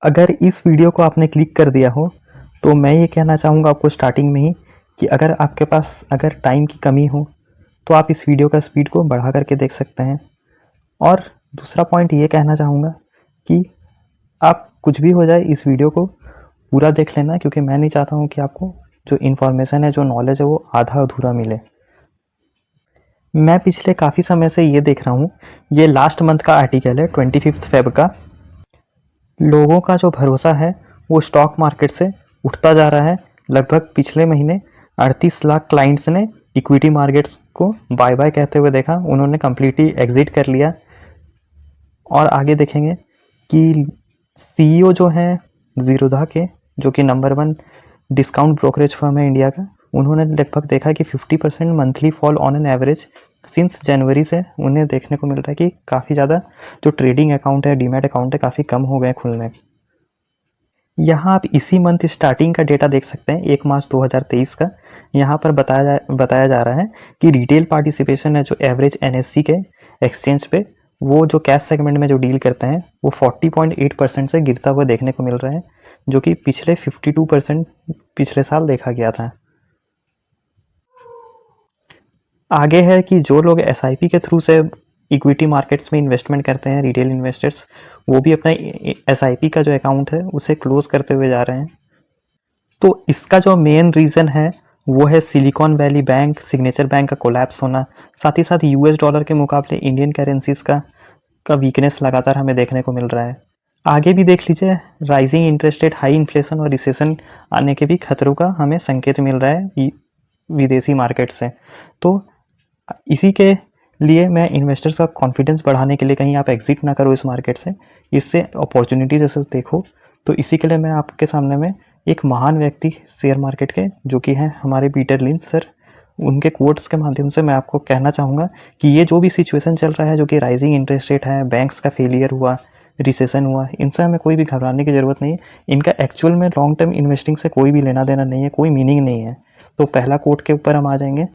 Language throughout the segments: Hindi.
अगर इस वीडियो को आपने क्लिक कर दिया हो तो मैं ये कहना चाहूँगा आपको स्टार्टिंग में ही कि अगर आपके पास अगर टाइम की कमी हो तो आप इस वीडियो का स्पीड को बढ़ा करके देख सकते हैं। और दूसरा पॉइंट ये कहना चाहूँगा कि आप कुछ भी हो जाए इस वीडियो को पूरा देख लेना, क्योंकि मैं नहीं चाहता हूँ कि आपको जो इन्फॉर्मेशन है, जो नॉलेज है, वो आधा अधूरा मिले। मैं पिछले काफ़ी समय से ये देख रहा हूँ, ये लास्ट मंथ का आर्टिकल है 25 फेब का। लोगों का जो भरोसा है वो स्टॉक मार्केट से उठता जा रहा है। लगभग पिछले महीने 38 लाख क्लाइंट्स ने इक्विटी मार्केट्स को बाय बाय कहते हुए देखा, उन्होंने कम्प्लीटली एग्जिट कर लिया। और आगे देखेंगे कि सीईओ जो हैं जीरोधा के, जो कि नंबर 1 डिस्काउंट ब्रोकरेज फर्म है इंडिया का, उन्होंने लगभग देखा कि 50% monthly fall on an average since January से उन्हें देखने को मिल रहा है कि काफ़ी ज़्यादा जो ट्रेडिंग अकाउंट है, डीमैट अकाउंट है, काफ़ी कम हो गए खुलने। यहाँ आप इसी मंथ स्टार्टिंग का डेटा देख सकते हैं, 1 मार्च 2023 का। यहाँ पर बताया जा रहा है कि रिटेल पार्टिसिपेशन है जो एवरेज एनएससी के एक्सचेंज पे, वो जो कैश सेगमेंट में जो डील करते हैं वो 40.8% से गिरता हुआ देखने को मिल रहा है, जो कि पिछले 52% पिछले साल देखा गया था। आगे है कि जो लोग एसआईपी के थ्रू से इक्विटी मार्केट्स में इन्वेस्टमेंट करते हैं, रिटेल इन्वेस्टर्स, वो भी अपना एसआईपी का जो अकाउंट है उसे क्लोज करते हुए जा रहे हैं। तो इसका जो मेन रीज़न है वो है silicon valley bank, signature bank का कोलैप्स होना, साथ ही साथ यूएस डॉलर के मुकाबले इंडियन करेंसीज का वीकनेस लगातार हमें देखने को मिल रहा है। आगे भी देख लीजिए, rising interest rate, high inflation और रिसेशन आने के भी खतरों का हमें संकेत मिल रहा है विदेशी मार्केट से। तो इसी के लिए मैं इन्वेस्टर्स का कॉन्फिडेंस बढ़ाने के लिए, कहीं आप एग्जिट ना करो इस मार्केट से, इससे अपॉर्चुनिटी जैसे देखो, तो इसी के लिए मैं आपके सामने में एक महान व्यक्ति शेयर मार्केट के, जो कि हैं हमारे पीटर लिंच सर, उनके कोट्स के माध्यम से मैं आपको कहना चाहूँगा कि ये जो भी सिचुएशन चल रहा है, जो कि राइजिंग इंटरेस्ट रेट है, बैंक्स का फेलियर हुआ, रिसेशन हुआ, इनसे हमें कोई भी घबराने की ज़रूरत नहीं है। इनका एक्चुअल में लॉन्ग टर्म इन्वेस्टिंग से कोई भी लेना देना नहीं है, कोई मीनिंग नहीं है। तो पहला कोट के ऊपर हम आ जाएंगे।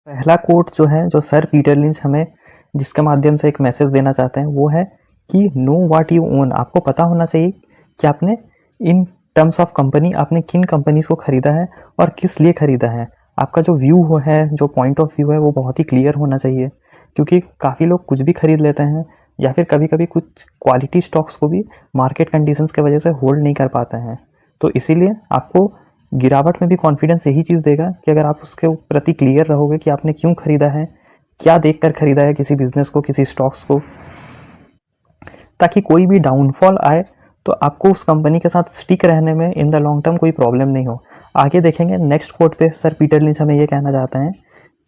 पहला कोट जो है, जो सर पीटर लिंच हमें जिसके माध्यम से एक मैसेज देना चाहते हैं, वो है कि नो व्हाट यू ओन। आपको पता होना चाहिए कि आपने इन टर्म्स ऑफ कंपनी आपने किन कंपनीज को खरीदा है और किस लिए खरीदा है। आपका जो व्यू हो है, जो पॉइंट ऑफ व्यू है, वो बहुत ही क्लियर होना चाहिए, क्योंकि काफ़ी लोग कुछ भी खरीद लेते हैं, या फिर कभी कभी कुछ क्वालिटी स्टॉक्स को भी मार्केट कंडीशंस की वजह से होल्ड नहीं कर पाते हैं। तो इसीलिए आपको गिरावट में भी कॉन्फिडेंस यही चीज़ देगा कि अगर आप उसके प्रति क्लियर रहोगे कि आपने क्यों खरीदा है, क्या देखकर खरीदा है किसी बिजनेस को, किसी स्टॉक्स को, ताकि कोई भी डाउनफॉल आए तो आपको उस कंपनी के साथ स्टिक रहने में इन द लॉन्ग टर्म कोई प्रॉब्लम नहीं हो। आगे देखेंगे नेक्स्ट कोट पे सर पीटर लिंच हमें ये कहना चाहते हैं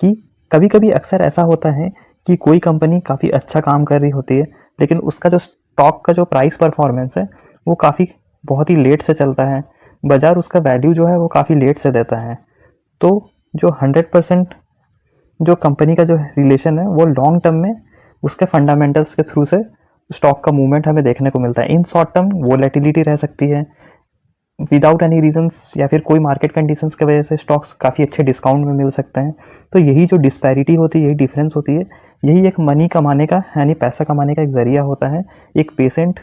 कि कभी कभी अक्सर ऐसा होता है कि कोई कंपनी काफ़ी अच्छा काम कर रही होती है, लेकिन उसका जो स्टॉक का जो प्राइस परफॉर्मेंस है वो काफ़ी बहुत ही लेट से चलता है, बाजार उसका वैल्यू जो है वो काफ़ी लेट से देता है। तो जो 100% जो कंपनी का जो रिलेशन है वो लॉन्ग टर्म में उसके फंडामेंटल्स के थ्रू से स्टॉक का मूवमेंट हमें देखने को मिलता है। इन शॉर्ट टर्म वोलेटिलिटी रह सकती है विदाउट एनी रीजंस, या फिर कोई मार्केट कंडीशंस की वजह से स्टॉक्स काफ़ी अच्छे डिस्काउंट में मिल सकते हैं। तो यही जो डिस्पैरिटी होती है, यही डिफरेंस होती है, यही एक मनी कमाने का, यानी पैसा कमाने का एक ज़रिया होता है। एक पेशेंट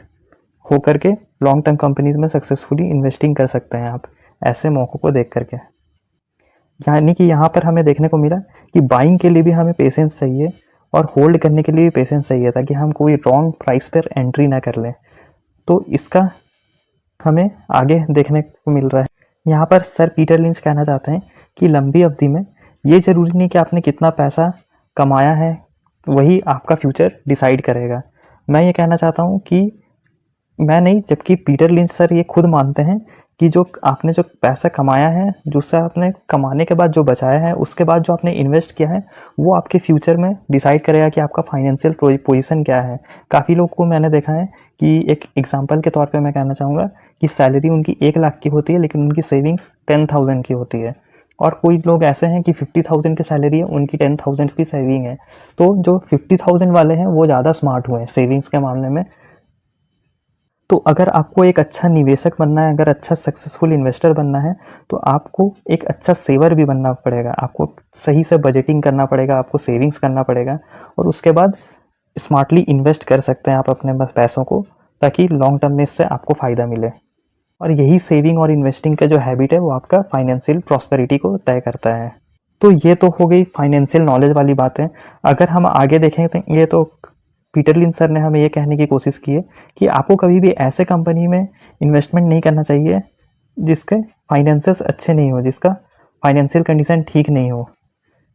होकर के लॉन्ग टर्म कंपनीज में सक्सेसफुली इन्वेस्टिंग कर सकते हैं आप ऐसे मौक़ों को देख करके। यानी कि यहाँ पर हमें देखने को मिला कि बाइंग के लिए भी हमें पेशेंस चाहिए और होल्ड करने के लिए भी पेशेंस चाहिए, ताकि हम कोई रॉन्ग प्राइस पर एंट्री ना कर लें। तो इसका हमें आगे देखने को मिल रहा है। यहाँ पर सर पीटर लिंच कहना चाहते हैं कि लंबी अवधि में ये ज़रूरी नहीं कि आपने कितना पैसा कमाया है वही आपका फ्यूचर डिसाइड करेगा। मैं ये कहना चाहता हूँ कि मैं नहीं, जबकि पीटर लिंच सर ये खुद मानते हैं कि जो आपने जो पैसा कमाया है, जिससे आपने कमाने के बाद जो बचाया है, उसके बाद जो आपने इन्वेस्ट किया है, वो आपके फ्यूचर में डिसाइड करेगा कि आपका फाइनेंशियल पोजीशन क्या है। काफ़ी लोग को मैंने देखा है कि एक एग्जांपल के तौर पे मैं कहना चाहूँगा कि सैलरी उनकी 1 लाख की होती है, लेकिन उनकी सेविंग्स 10,000 की होती है। और कोई लोग ऐसे हैं कि 50,000 की सैलरी है, उनकी 10,000 की सेविंग है। तो जो 50,000 वाले हैं वो ज़्यादा स्मार्ट हुए हैं सेविंग्स के मामले में। तो अगर आपको एक अच्छा निवेशक बनना है, अगर अच्छा सक्सेसफुल इन्वेस्टर बनना है, तो आपको एक अच्छा सेवर भी बनना पड़ेगा। आपको सही से बजटिंग करना पड़ेगा, आपको सेविंग्स करना पड़ेगा, और उसके बाद स्मार्टली इन्वेस्ट कर सकते हैं आप अपने पैसों को, ताकि लॉन्ग टर्म में इससे आपको फ़ायदा मिले। और यही सेविंग और इन्वेस्टिंग का जो हैबिट है वो आपका फाइनेंशियल प्रॉस्पेरिटी को तय करता है। तो ये तो हो गई फाइनेंशियल नॉलेज वाली बातें। अगर हम आगे देखेंगे तो पीटर लिंच सर ने हमें ये कहने की कोशिश की है कि आपको कभी भी ऐसे कंपनी में इन्वेस्टमेंट नहीं करना चाहिए जिसके फाइनेंसेस अच्छे नहीं हो, जिसका फाइनेंशियल कंडीशन ठीक नहीं हो,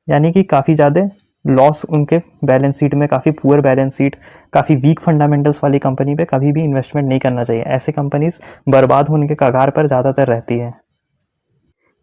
यानी कि काफ़ी ज़्यादा लॉस उनके बैलेंस शीट में, काफ़ी पुअर बैलेंस शीट, काफ़ी वीक फंडामेंटल्स वाली कंपनी पे कभी भी इन्वेस्टमेंट नहीं करना चाहिए। ऐसे कंपनीज बर्बाद होने के कगार पर ज़्यादातर रहती है।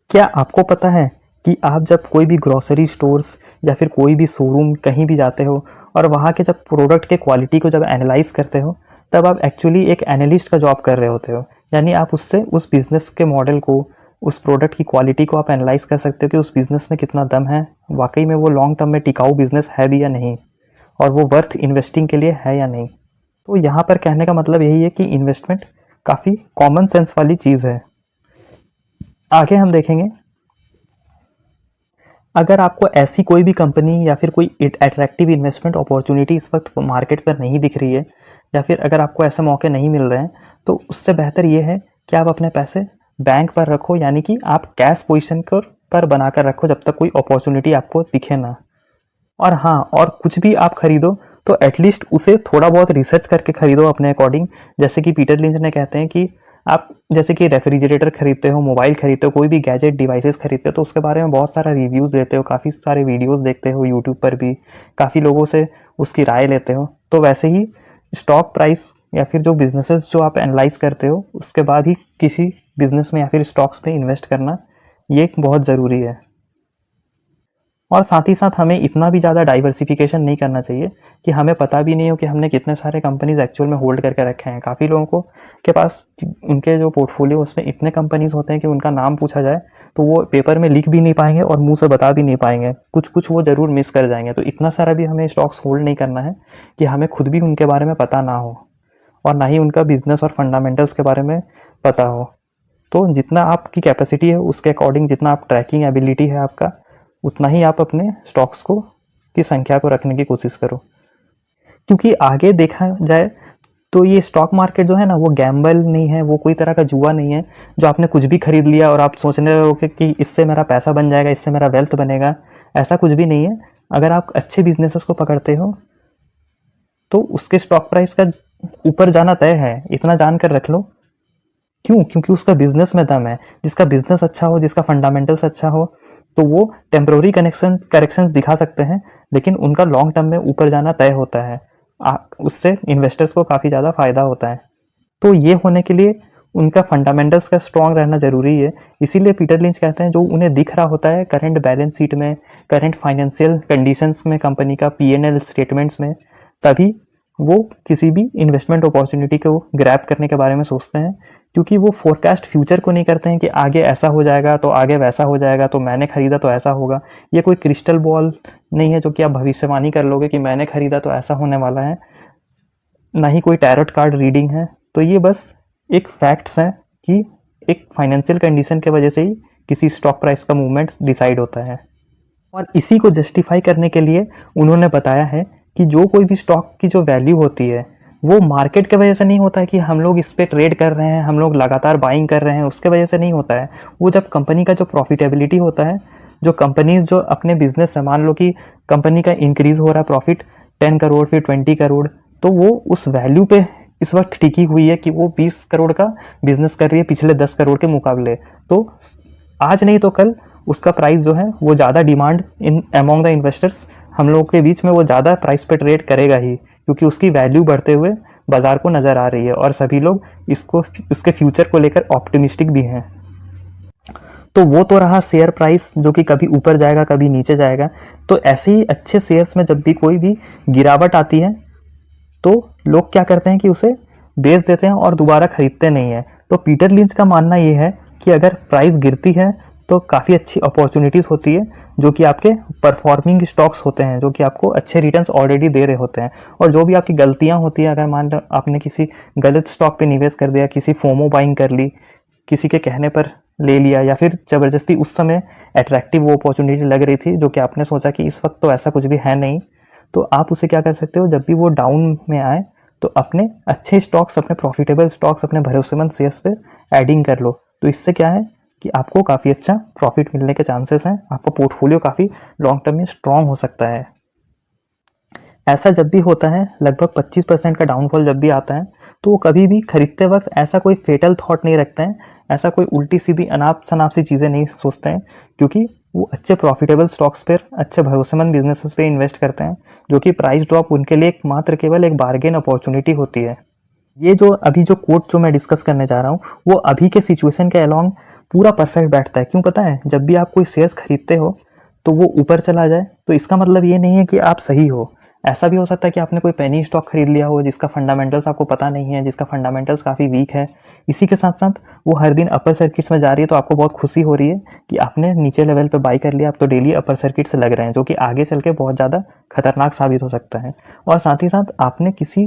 क्या आपको पता है कि आप जब कोई भी ग्रोसरी स्टोर्स या फिर कोई भी शोरूम कहीं भी जाते हो और वहाँ के जब प्रोडक्ट के क्वालिटी को जब एनालाइज करते हो तब आप एक्चुअली एक एनालिस्ट का जॉब कर रहे होते हो। यानी आप उससे उस बिज़नेस के मॉडल को, उस प्रोडक्ट की क्वालिटी को आप एनालाइज कर सकते हो कि उस बिज़नेस में कितना दम है, वाकई में वो लॉन्ग टर्म में टिकाऊ बिज़नेस है भी या नहीं, और वो वर्थ इन्वेस्टिंग के लिए है या नहीं। तो यहाँ पर कहने का मतलब यही है कि इन्वेस्टमेंट काफ़ी कॉमन सेंस वाली चीज़ है। आगे हम देखेंगे, अगर आपको ऐसी कोई भी कंपनी या फिर कोई अट्रैक्टिव इन्वेस्टमेंट अपॉर्चुनिटी इस वक्त मार्केट पर नहीं दिख रही है, या फिर अगर आपको ऐसे मौके नहीं मिल रहे हैं, तो उससे बेहतर ये है कि आप अपने पैसे बैंक पर रखो, यानी कि आप कैश पोजीशन पर बनाकर रखो जब तक कोई अपॉर्चुनिटी आपको दिखे ना। और हाँ, और कुछ भी आप खरीदो तो एटलीस्ट उसे थोड़ा बहुत रिसर्च करके खरीदो अपने अकॉर्डिंग। जैसे कि पीटर लिंच ने कहते हैं कि आप जैसे कि रेफ्रिजरेटर खरीदते हो, मोबाइल खरीदते हो, कोई भी गैजेट डिवाइसेस खरीदते हो तो उसके बारे में बहुत सारा रिव्यूज़ लेते हो, काफ़ी सारे वीडियोस देखते हो यूट्यूब पर भी, काफ़ी लोगों से उसकी राय लेते हो। तो वैसे ही स्टॉक प्राइस या फिर जो बिजनेसेस जो आप एनालाइज करते हो उसके बाद ही किसी बिजनेस में या फिर स्टॉक्स में इन्वेस्ट करना, ये बहुत ज़रूरी है। और साथ ही साथ हमें इतना भी ज़्यादा डाइवर्सिफिकेशन नहीं करना चाहिए कि हमें पता भी नहीं हो कि हमने कितने सारे कंपनीज एक्चुअल में होल्ड करके रखे हैं। काफ़ी लोगों को के पास उनके जो पोर्टफोलियो उसमें इतने कंपनीज होते हैं कि उनका नाम पूछा जाए तो वो पेपर में लिख भी नहीं पाएंगे और मुंह से बता भी नहीं पाएंगे, कुछ कुछ वो ज़रूर मिस कर जाएंगे। तो इतना सारा भी हमें स्टॉक्स होल्ड नहीं करना है कि हमें खुद भी उनके बारे में पता ना हो और ना ही उनका बिजनेस और फंडामेंटल्स के बारे में पता हो। तो जितना आपकी कैपेसिटी है उसके अकॉर्डिंग, जितना आप ट्रैकिंग एबिलिटी है आपका, उतना ही आप अपने स्टॉक्स को की संख्या को रखने की कोशिश करो। क्योंकि आगे देखा जाए तो ये स्टॉक मार्केट जो है ना, वो गैम्बल नहीं है, वो कोई तरह का जुआ नहीं है जो आपने कुछ भी खरीद लिया और आप सोचने रहो कि इससे मेरा पैसा बन जाएगा, इससे मेरा वेल्थ बनेगा। ऐसा कुछ भी नहीं है। अगर आप अच्छे बिजनेसेस को पकड़ते हो तो उसके स्टॉक प्राइस का ऊपर जाना तय है, इतना जानकर रख लो। क्यों? क्योंकि उसका बिजनेस में दम है। जिसका बिजनेस अच्छा हो, जिसका फंडामेंटल्स अच्छा हो, तो वो टेम्प्रोरी करेक्शंस दिखा सकते हैं, लेकिन उनका लॉन्ग टर्म में ऊपर जाना तय होता है। उससे इन्वेस्टर्स को काफ़ी ज़्यादा फायदा होता है। तो ये होने के लिए उनका फंडामेंटल्स का स्ट्रॉन्ग रहना ज़रूरी है। इसीलिए पीटर लिंच कहते हैं जो उन्हें दिख रहा होता है करंट बैलेंस शीट में, करंट फाइनेंशियल कंडीशंस में, कंपनी का P&L स्टेटमेंट्स में, तभी वो किसी भी इन्वेस्टमेंट अपॉर्चुनिटी को ग्रैब करने के बारे में सोचते हैं। क्योंकि वो फोरकास्ट फ्यूचर को नहीं करते हैं कि आगे ऐसा हो जाएगा तो आगे वैसा हो जाएगा, तो मैंने खरीदा तो ऐसा होगा। ये कोई क्रिस्टल बॉल नहीं है जो कि आप भविष्यवाणी कर लोगे कि मैंने खरीदा तो ऐसा होने वाला है, ना ही कोई टैरोट कार्ड रीडिंग है। तो ये बस एक फैक्ट्स हैं कि एक फाइनेंशियल कंडीशन के वजह से ही किसी स्टॉक प्राइस का मूवमेंट डिसाइड होता है। और इसी को जस्टिफाई करने के लिए उन्होंने बताया है कि जो कोई भी स्टॉक की जो वैल्यू होती है वो मार्केट के वजह से नहीं होता है कि हम लोग इस पे ट्रेड कर रहे हैं, हम लोग लगातार बाइंग कर रहे हैं, उसके वजह से नहीं होता है। वो जब कंपनी का जो प्रॉफिटेबिलिटी होता है, जो कंपनीज जो अपने बिजनेस से, मान लो कि कंपनी का इंक्रीज हो रहा है प्रॉफिट 10 करोड़ फिर 20 करोड़, तो वो उस वैल्यू पे इस वक्त टिकी हुई है कि वो 20 करोड़ का बिजनेस कर रही है पिछले 10 करोड़ के मुकाबले। तो आज नहीं तो कल उसका प्राइस जो है वो ज़्यादा demand in among the investors, हम लोग के बीच में वो ज़्यादा प्राइस पे ट्रेड करेगा ही, क्योंकि उसकी वैल्यू बढ़ते हुए बाजार को नज़र आ रही है और सभी लोग इसके फ्यूचर को लेकर ऑप्टिमिस्टिक भी हैं। तो वो तो रहा शेयर प्राइस जो कि कभी ऊपर जाएगा कभी नीचे जाएगा। तो ऐसे ही अच्छे शेयर्स में जब भी कोई भी गिरावट आती है तो लोग क्या करते हैं कि उसे बेच देते हैं और दोबारा खरीदते नहीं है। तो पीटर लिंच का मानना ये है कि अगर प्राइस गिरती है तो काफ़ी अच्छी अपॉर्चुनिटीज़ होती है, जो कि आपके परफॉर्मिंग स्टॉक्स होते हैं, जो कि आपको अच्छे रिटर्न्स ऑलरेडी दे रहे होते हैं। और जो भी आपकी गलतियां होती हैं, अगर मान लो आपने किसी गलत स्टॉक पे निवेश कर दिया, किसी फोमो बाइंग कर ली, किसी के कहने पर ले लिया, या फिर ज़बरदस्ती उस समय अट्रैक्टिव वो अपॉर्चुनिटी लग रही थी जो कि आपने सोचा कि इस वक्त तो ऐसा कुछ भी है नहीं, तो आप उसे क्या कर सकते हो, जब भी वो डाउन में आए तो अपने अच्छे स्टॉक्स, अपने प्रॉफिटेबल स्टॉक्स, अपने भरोसेमंद शेयर्स पे एडिंग कर लो। तो इससे क्या है कि आपको काफ़ी अच्छा प्रॉफिट मिलने के चांसेस हैं, आपका पोर्टफोलियो काफ़ी लॉन्ग टर्म में स्ट्रॉन्ग हो सकता है। ऐसा जब भी होता है, लगभग 25% का डाउनफॉल जब भी आता है, तो वो कभी भी खरीदते वक्त ऐसा कोई फेटल थॉट नहीं रखते हैं, ऐसा कोई उल्टी सीधी अनाप शनाप सी चीज़ें नहीं सोचते हैं, क्योंकि वो अच्छे प्रॉफिटेबल स्टॉक्स पर, अच्छे भरोसेमंद बिजनेसेस पे इन्वेस्ट करते हैं, जो कि प्राइस ड्रॉप उनके लिए मात्र केवल एक बार्गेन अपॉर्चुनिटी होती है। ये जो अभी जो कोट जो मैं डिस्कस करने जा रहा हूँ, वो अभी के सिचुएशन के अलॉन्ग पूरा परफेक्ट बैठता है। क्यों पता है? जब भी आप कोई शेयर्स खरीदते हो तो वो ऊपर चला जाए, तो इसका मतलब ये नहीं है कि आप सही हो। ऐसा भी हो सकता है कि आपने कोई पेनी स्टॉक खरीद लिया हो जिसका फंडामेंटल्स आपको पता नहीं है, जिसका फंडामेंटल्स काफ़ी वीक है। इसी के साथ साथ वो हर दिन अपर सर्किट्स में जा रही है, तो आपको बहुत खुशी हो रही है कि आपने नीचे लेवल पे बाई कर लिया, आप तो डेली अपर सर्किट से लग रहे हैं, जो कि आगे चल के बहुत ज़्यादा खतरनाक साबित हो सकता है। और साथ ही साथ आपने किसी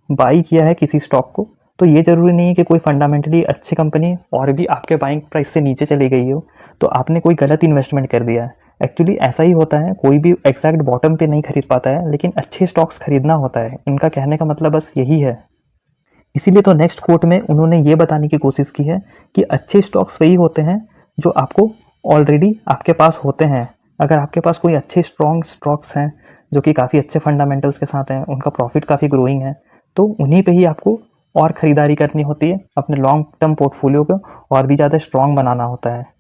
बाई किया है किसी स्टॉक को, तो ये ज़रूरी नहीं है कि कोई फंडामेंटली अच्छी कंपनी और भी आपके बाइंग प्राइस से नीचे चली गई हो तो आपने कोई गलत इन्वेस्टमेंट कर दिया है। एक्चुअली ऐसा ही होता है, कोई भी एग्जैक्ट बॉटम पे नहीं खरीद पाता है, लेकिन अच्छे स्टॉक्स खरीदना होता है। इनका कहने का मतलब बस यही है। इसीलिए तो नेक्स्ट कोट में उन्होंने ये बताने की कोशिश की है कि अच्छे स्टॉक्स वही होते हैं जो आपको ऑलरेडी आपके पास होते हैं। अगर आपके पास कोई अच्छे स्ट्रॉन्ग स्टॉक्स हैं जो कि काफ़ी अच्छे फंडामेंटल्स के साथ हैं, उनका प्रॉफिट काफ़ी ग्रोइंग है, तो उन्हीं पे ही आपको और ख़रीदारी करनी होती है, अपने लॉन्ग टर्म पोर्टफोलियो को और भी ज़्यादा स्ट्रॉन्ग बनाना होता है।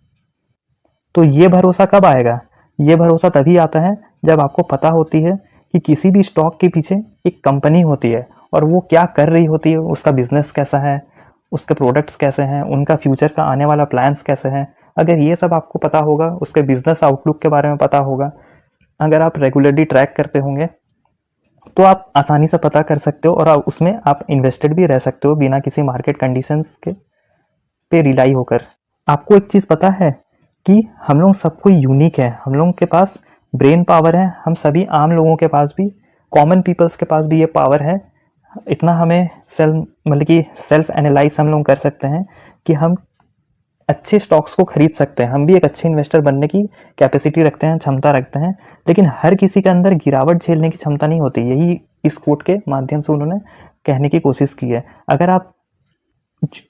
तो ये भरोसा कब आएगा? ये भरोसा तभी आता है जब आपको पता होती है कि किसी भी स्टॉक के पीछे एक कंपनी होती है और वो क्या कर रही होती है, उसका बिजनेस कैसा है, उसके प्रोडक्ट्स कैसे हैं, उनका फ्यूचर का आने वाला प्लान्स कैसे हैं। अगर ये सब आपको पता होगा, उसके बिजनेस आउटलुक के बारे में पता होगा, अगर आप रेगुलरली ट्रैक करते होंगे, तो आप आसानी से पता कर सकते हो और उसमें आप इन्वेस्टेड भी रह सकते हो बिना किसी मार्केट कंडीशंस के पे रिलाई होकर। आपको एक चीज़ पता है कि हम लोग सब कोई यूनिक है, हम लोगों के पास ब्रेन पावर है, हम सभी आम लोगों के पास भी, कॉमन पीपल्स के पास भी ये पावर है। इतना हमें सेल्फ एनालाइज हम लोग कर सकते हैं कि हम अच्छे स्टॉक्स को खरीद सकते हैं, हम भी एक अच्छे इन्वेस्टर बनने की कैपेसिटी रखते हैं, क्षमता रखते हैं। लेकिन हर किसी के अंदर गिरावट झेलने की क्षमता नहीं होती। यही इस कोट के माध्यम से उन्होंने कहने की कोशिश की है। अगर आप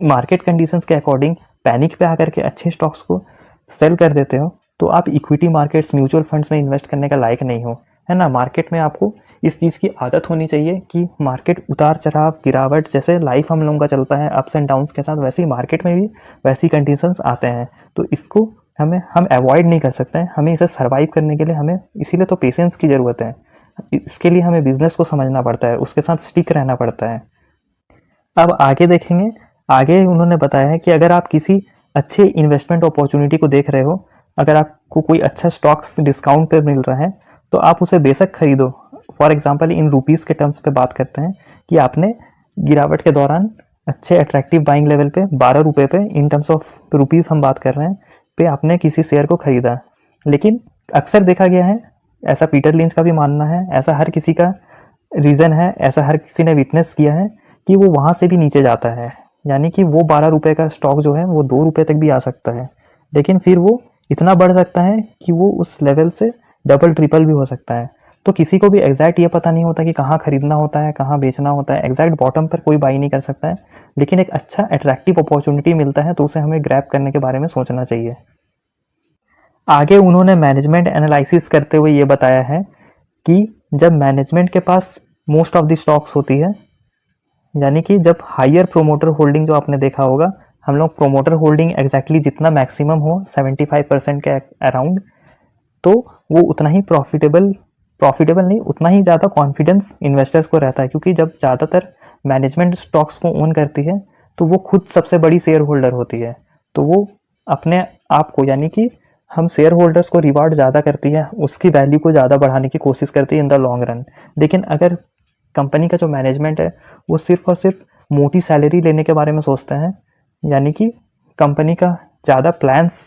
मार्केट कंडीशंस के अकॉर्डिंग पैनिक पे आकर के अच्छे स्टॉक्स को सेल कर देते हो, तो आप इक्विटी मार्केट्स, म्यूचुअल फंड्स में इन्वेस्ट करने का लायक नहीं हो, है ना। मार्केट में आपको इस चीज़ की आदत होनी चाहिए कि मार्केट उतार चढ़ाव, गिरावट, जैसे लाइफ हम लोगों का चलता है अप्स एंड डाउन्स के साथ, वैसे ही मार्केट में भी वैसी कंडीशंस आते हैं। तो इसको हम अवॉइड नहीं कर सकते हैं, हमें इसे सर्वाइव करने के लिए हमें, इसीलिए तो पेशेंस की ज़रूरत है। इसके लिए हमें बिजनेस को समझना पड़ता है, उसके साथ स्टिक रहना पड़ता है। अब आगे देखेंगे, आगे उन्होंने बताया है कि अगर आप किसी अच्छे इन्वेस्टमेंट अपॉर्चुनिटी को देख रहे हो, अगर आपको कोई अच्छा स्टॉक्स डिस्काउंट पे मिल रहा है, तो आप उसे बेशक खरीदो। फॉर एग्जांपल इन रुपीज़ के टर्म्स पे बात करते हैं कि आपने गिरावट के दौरान अच्छे अट्रैक्टिव बाइंग लेवल पे 12 रुपये पे, इन टर्म्स ऑफ रुपीज़ हम बात कर रहे हैं, पे आपने किसी शेयर को खरीदा। लेकिन अक्सर देखा गया है, ऐसा पीटर लिंच का भी मानना है, ऐसा हर किसी का रीज़न है, ऐसा हर किसी ने विटनेस किया है कि वो वहाँ से भी नीचे जाता है। यानी कि वो 12 रुपये का स्टॉक जो है वो 2 रुपये तक भी आ सकता है, लेकिन फिर वो इतना बढ़ सकता है कि वो उस लेवल से डबल ट्रिपल भी हो सकता है। तो किसी को भी एग्जैक्ट ये पता नहीं होता कि कहाँ खरीदना होता है, कहाँ बेचना होता है, एग्जैक्ट बॉटम पर कोई बाई नहीं कर सकता है। लेकिन एक अच्छा अट्रैक्टिव अपॉर्चुनिटी मिलता है तो उसे हमें ग्रैब करने के बारे में सोचना चाहिए। आगे उन्होंने मैनेजमेंट एनालिसिस करते हुए ये बताया है कि जब मैनेजमेंट के पास मोस्ट ऑफ द स्टॉक्स होती है, यानी कि जब हायर प्रोमोटर होल्डिंग, जो आपने देखा होगा, हम लोग प्रोमोटर होल्डिंग एग्जैक्टली जितना मैक्सिमम हो 75% के अराउंड, तो वो उतना ही प्रॉफिटेबल नहीं, उतना ही ज़्यादा कॉन्फिडेंस इन्वेस्टर्स को रहता है। क्योंकि जब ज़्यादातर मैनेजमेंट स्टॉक्स को ओन करती है तो वो खुद सबसे बड़ी शेयर होल्डर होती है, तो वो अपने आप को, यानी कि हम शेयर होल्डर्स को रिवार्ड ज़्यादा करती है, उसकी वैल्यू को ज़्यादा बढ़ाने की कोशिश करती है इन द लॉन्ग रन। लेकिन अगर कंपनी का जो मैनेजमेंट है वो सिर्फ और सिर्फ मोटी सैलरी लेने के बारे में सोचते हैं, यानी कि कंपनी का ज़्यादा प्लान्स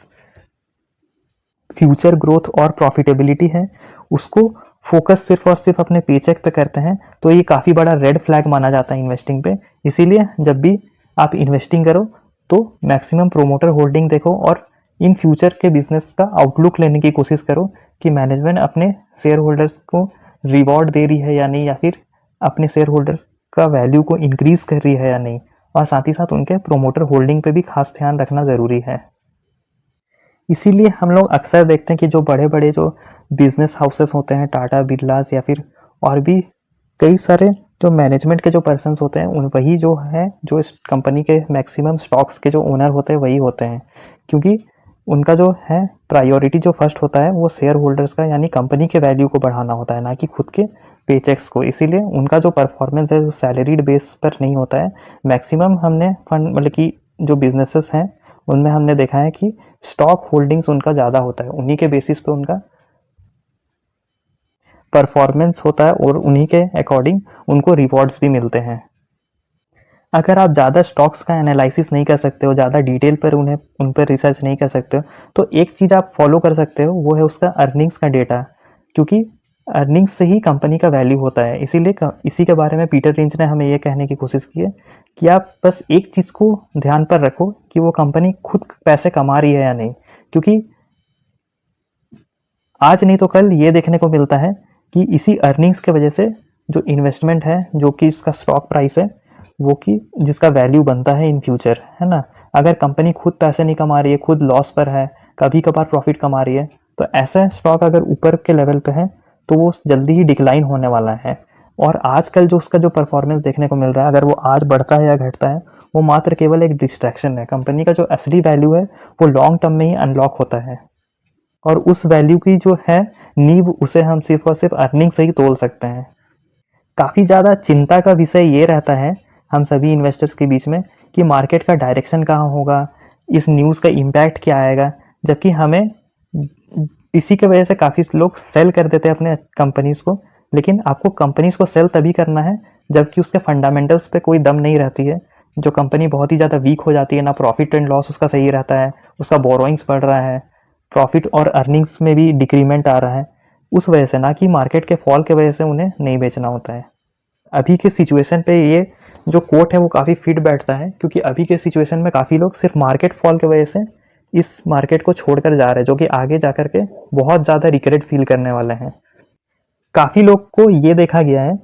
फ्यूचर ग्रोथ और प्रॉफिटेबिलिटी है, उसको फोकस सिर्फ और सिर्फ अपने पेचेक पे करते हैं, तो ये काफ़ी बड़ा रेड फ्लैग माना जाता है इन्वेस्टिंग पे। इसीलिए जब भी आप इन्वेस्टिंग करो तो मैक्सिमम प्रोमोटर होल्डिंग देखो और इन फ्यूचर के बिजनेस का आउटलुक लेने की कोशिश करो कि मैनेजमेंट अपने शेयर होल्डर्स को रिवॉर्ड दे रही है या नहीं, या फिर अपने शेयर होल्डर्स का वैल्यू को इंक्रीज कर रही है या नहीं, और साथ ही साथ उनके प्रोमोटर होल्डिंग पे भी खास ध्यान रखना ज़रूरी है। इसीलिए हम लोग अक्सर देखते हैं कि जो बड़े बड़े जो बिजनेस हाउसेस होते हैं, टाटा बिरलास या फिर और भी कई सारे जो मैनेजमेंट के जो पर्सन्स होते हैं, उन वही जो है जो इस कंपनी के मैक्सिमम स्टॉक्स के जो ओनर होते हैं वही होते हैं, क्योंकि उनका जो है प्रायोरिटी जो फर्स्ट होता है वो शेयर होल्डर्स का यानी कंपनी के वैल्यू को बढ़ाना होता है, ना कि खुद के पेचेक्स को। इसीलिए उनका जो परफॉर्मेंस है वो सैलरीड बेस पर नहीं होता है। मैक्सिमम हमने फंड मतलब कि जो बिजनेसेस हैं उनमें हमने देखा है कि स्टॉक होल्डिंग्स उनका ज़्यादा होता है, उन्हीं के बेसिस पे उनका परफॉर्मेंस होता है और उन्हीं के अकॉर्डिंग उनको रिवॉर्ड्स भी मिलते हैं। अगर आप ज़्यादा स्टॉक्स का एनालिसिस नहीं कर सकते हो, ज़्यादा डिटेल पर उन पर रिसर्च नहीं कर सकते हो, तो एक चीज़ आप फॉलो कर सकते हो, वो है उसका अर्निंग्स का डेटा, क्योंकि अर्निंग्स से ही कंपनी का वैल्यू होता है। इसीलिए इसी के बारे में पीटर लिंच ने हमें ये कहने की कोशिश की है कि आप बस एक चीज़ को ध्यान पर रखो कि वो कंपनी खुद पैसे कमा रही है या नहीं, क्योंकि आज नहीं तो कल ये देखने को मिलता है कि इसी अर्निंग्स के वजह से जो इन्वेस्टमेंट है, जो कि इसका स्टॉक प्राइस है, वो कि जिसका वैल्यू बनता है इन फ्यूचर, है ना। अगर कंपनी खुद पैसे नहीं कमा रही है, खुद लॉस पर है, कभी कभार प्रॉफिट कमा रही है, तो ऐसा स्टॉक अगर ऊपर के लेवल पे है तो वो जल्दी ही डिक्लाइन होने वाला है। और आजकल जो उसका जो परफॉर्मेंस देखने को मिल रहा है, अगर वो आज बढ़ता है या घटता है, वो मात्र केवल एक डिस्ट्रैक्शन है। कंपनी का जो असली वैल्यू है वो लॉन्ग टर्म में ही अनलॉक होता है, और उस वैल्यू की जो है नींव, उसे हम सिर्फ और सिर्फ अर्निंग से ही तोल सकते हैं। काफ़ी ज़्यादा चिंता का विषय ये रहता है हम सभी इन्वेस्टर्स के बीच में कि मार्केट का डायरेक्शन कहाँ होगा, इस न्यूज़ का इम्पैक्ट क्या आएगा, जबकि हमें इसी की वजह से काफ़ी लोग सेल कर देते हैं अपने कंपनीज़ को। लेकिन आपको कंपनीज़ को सेल तभी करना है जबकि उसके फंडामेंटल्स पे कोई दम नहीं रहती है। जो कंपनी बहुत ही ज़्यादा वीक हो जाती है, ना प्रॉफिट एंड लॉस उसका सही रहता है, उसका बोरोइंग्स बढ़ रहा है, प्रॉफिट और अर्निंग्स में भी डिक्रीमेंट आ रहा है, उस वजह से, ना कि मार्केट के फॉल के वजह से उन्हें नहीं बेचना होता है। अभी के सिचुएशन पे ये जो कोट है वो काफ़ी फिट बैठता है, क्योंकि अभी के सिचुएशन में काफ़ी लोग सिर्फ मार्केट फॉल की वजह से इस मार्केट को छोड़कर जा रहे हैं, जो कि आगे जाकर के बहुत ज़्यादा रिग्रेट फील करने वाले हैं। काफ़ी लोग को ये देखा गया है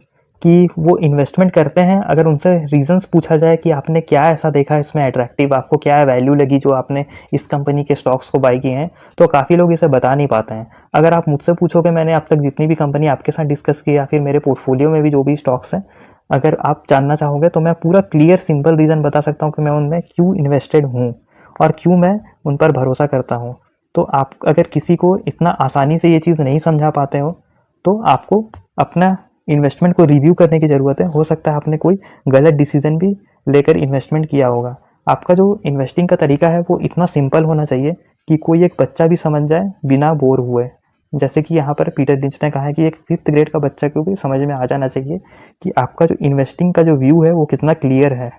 कि वो इन्वेस्टमेंट करते हैं, अगर उनसे रीजंस पूछा जाए कि आपने क्या ऐसा देखा इसमें अट्रैक्टिव, आपको क्या वैल्यू लगी जो आपने इस कंपनी के स्टॉक्स को बाई किए हैं, तो काफ़ी लोग इसे बता नहीं पाते हैं। अगर आप मुझसे पूछोगे, मैंने अब तक जितनी भी कंपनी आपके साथ डिस्कस की या फिर मेरे पोर्टफोलियो में भी जो भी स्टॉक्स हैं, अगर आप जानना चाहोगे तो मैं पूरा क्लियर सिंपल रीज़न बता सकता हूँ कि मैं उनमें क्यों इन्वेस्टेड हूँ और क्यों मैं उन पर भरोसा करता हूँ। तो आप अगर किसी को इतना आसानी से ये चीज़ नहीं समझा पाते हो, तो आपको अपना इन्वेस्टमेंट को रिव्यू करने की ज़रूरत है। हो सकता है आपने कोई गलत डिसीजन भी लेकर इन्वेस्टमेंट किया होगा। आपका जो इन्वेस्टिंग का तरीका है वो इतना सिंपल होना चाहिए कि कोई एक बच्चा भी समझ जाए बिना बोर हुए। जैसे कि यहाँ पर पीटर लिंच ने कहा है कि एक 5th ग्रेड का बच्चा को भी समझ में आ जाना चाहिए कि आपका जो इन्वेस्टिंग का जो व्यू है वो कितना क्लियर है।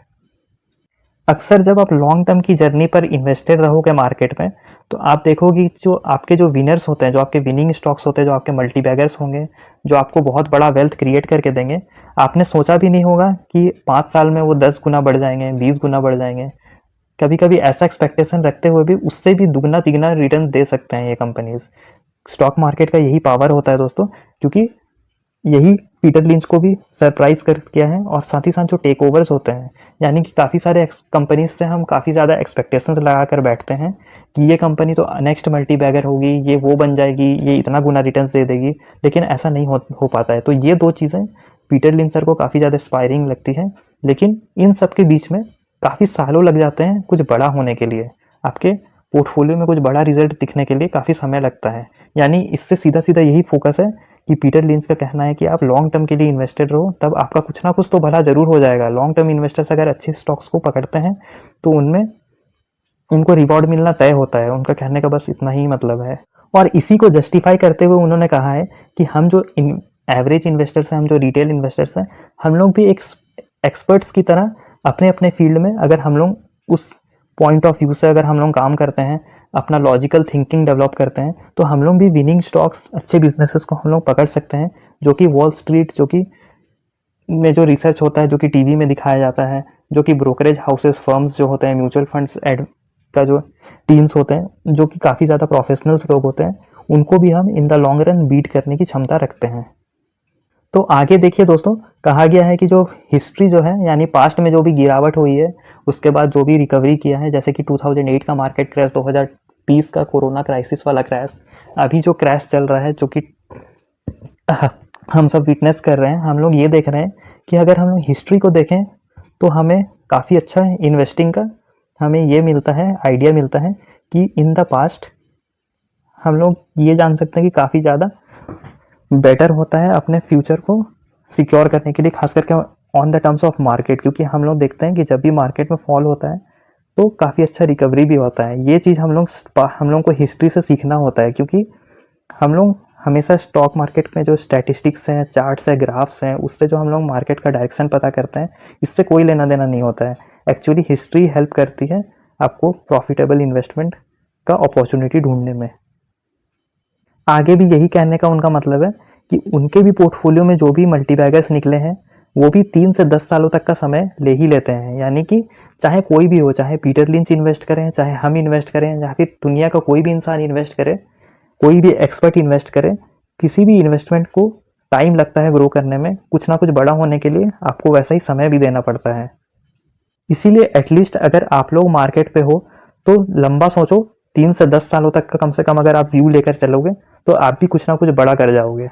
अक्सर जब आप लॉन्ग टर्म की जर्नी पर इन्वेस्टेड रहोगे मार्केट में, तो आप देखोगे जो आपके जो विनर्स होते हैं, जो आपके विनिंग स्टॉक्स होते हैं, जो आपके मल्टीबैगर्स होंगे, जो आपको बहुत बड़ा वेल्थ क्रिएट करके देंगे, आपने सोचा भी नहीं होगा कि 5 साल में वो 10 गुना बढ़ जाएंगे, 20 गुना बढ़ जाएंगे। कभी कभी ऐसा एक्सपेक्टेशन रखते हुए भी उससे भी दुगना तिगना रिटर्न दे सकते हैं ये कंपनीज। स्टॉक मार्केट का यही पावर होता है दोस्तों, क्योंकि यही पीटर लिंच को भी सरप्राइज कर किया है। और साथ ही साथ जो टेक ओवर्स होते हैं, यानी कि काफ़ी सारे कंपनीज से हम काफ़ी ज़्यादा एक्सपेक्टेशंस लगा कर बैठते हैं कि ये कंपनी तो नेक्स्ट मल्टी बैगर होगी, ये वो बन जाएगी, ये इतना गुना रिटर्न्स दे देगी, लेकिन ऐसा नहीं हो पाता है। तो ये दो चीज़ें पीटर लिंच सर को काफ़ी ज़्यादा इंस्पायरिंग लगती है, लेकिन इन सब के बीच में काफ़ी सालों लग जाते हैं कुछ बड़ा होने के लिए। आपके पोर्टफोलियो में कुछ बड़ा रिजल्ट दिखने के लिए काफ़ी समय लगता है। यानी इससे सीधा सीधा यही फोकस है कि पीटर लिंच का कहना है कि आप लॉन्ग टर्म के लिए इन्वेस्टेड रहो, तब आपका कुछ ना कुछ तो भला जरूर हो जाएगा। लॉन्ग टर्म इन्वेस्टर्स अगर अच्छे स्टॉक्स को पकड़ते हैं तो उनमें उनको रिवॉर्ड मिलना तय होता है। उनका कहने का बस इतना ही मतलब है। और इसी को जस्टिफाई करते हुए उन्होंने कहा है कि हम जो एवरेज इन्वेस्टर्स हैं, हम जो रिटेल इन्वेस्टर्स हैं, हम लोग भी एक एक्सपर्ट्स की तरह अपने अपने फील्ड में, अगर हम लोग उस पॉइंट ऑफ व्यू से अगर हम लोग काम करते हैं, अपना लॉजिकल थिंकिंग डेवलप करते हैं, तो हम लोग भी विनिंग स्टॉक्स, अच्छे बिजनेसेस को हम लोग पकड़ सकते हैं, जो कि वॉल स्ट्रीट जो कि में जो रिसर्च होता है, जो कि टीवी में दिखाया जाता है, जो कि ब्रोकरेज हाउसेस, फर्म्स जो होते हैं, म्यूचुअल फंड्स एड का जो टीम्स होते हैं, जो कि काफ़ी ज़्यादा प्रोफेशनल्स लोग होते हैं, उनको भी हम in the long run beat करने की क्षमता रखते हैं। तो आगे देखिए दोस्तों, कहा गया है कि जो हिस्ट्री जो है यानी पास्ट में जो भी गिरावट हुई है उसके बाद जो भी रिकवरी किया है, जैसे कि 2008 का मार्केट क्रैश, 2020 का कोरोना क्राइसिस वाला क्रैश, अभी जो क्रैश चल रहा है जो कि हम सब विटनेस कर रहे हैं, हम लोग ये देख रहे हैं कि अगर हम लोग हिस्ट्री को देखें तो हमें काफ़ी अच्छा इन्वेस्टिंग का हमें ये मिलता है, आइडिया मिलता है कि इन द पास्ट हम लोग ये जान सकते हैं कि काफ़ी ज़्यादा बेटर होता है अपने फ्यूचर को सिक्योर करने के लिए, खास करके on the terms of market, क्योंकि हम लोग देखते हैं कि जब भी मार्केट में फॉल होता है तो काफ़ी अच्छा रिकवरी भी होता है। ये चीज़ हम लोग को हिस्ट्री से सीखना होता है, क्योंकि हम लोग हमेशा स्टॉक मार्केट में जो स्टैटिस्टिक्स हैं, चार्ट्स हैं, ग्राफ्स हैं, उससे जो हम लोग मार्केट का डायरेक्शन पता करते हैं, इससे कोई लेना देना नहीं होता है। एक्चुअली हिस्ट्री हेल्प करती है आपको प्रॉफिटेबल इन्वेस्टमेंट का अपॉर्चुनिटी ढूंढने में। आगे भी यही कहने का उनका मतलब है कि उनके भी पोर्टफोलियो में जो भी मल्टीबैगर्स निकले हैं वो भी 3 से 10 सालों तक का समय ले ही लेते हैं। यानी कि चाहे कोई भी हो, चाहे पीटर लिंच इन्वेस्ट करें, चाहे हम इन्वेस्ट करें, या फिर दुनिया का कोई भी इंसान इन्वेस्ट करे, कोई भी एक्सपर्ट इन्वेस्ट करे, किसी भी इन्वेस्टमेंट को टाइम लगता है ग्रो करने में। कुछ ना कुछ बड़ा होने के लिए आपको वैसा ही समय भी देना पड़ता है। इसीलिए एटलीस्ट अगर आप लोग मार्केट पे हो तो लंबा सोचो, 3 से 10 सालों तक का कम से कम अगर आप व्यू लेकर चलोगे तो आप भी कुछ ना कुछ बड़ा कर जाओगे।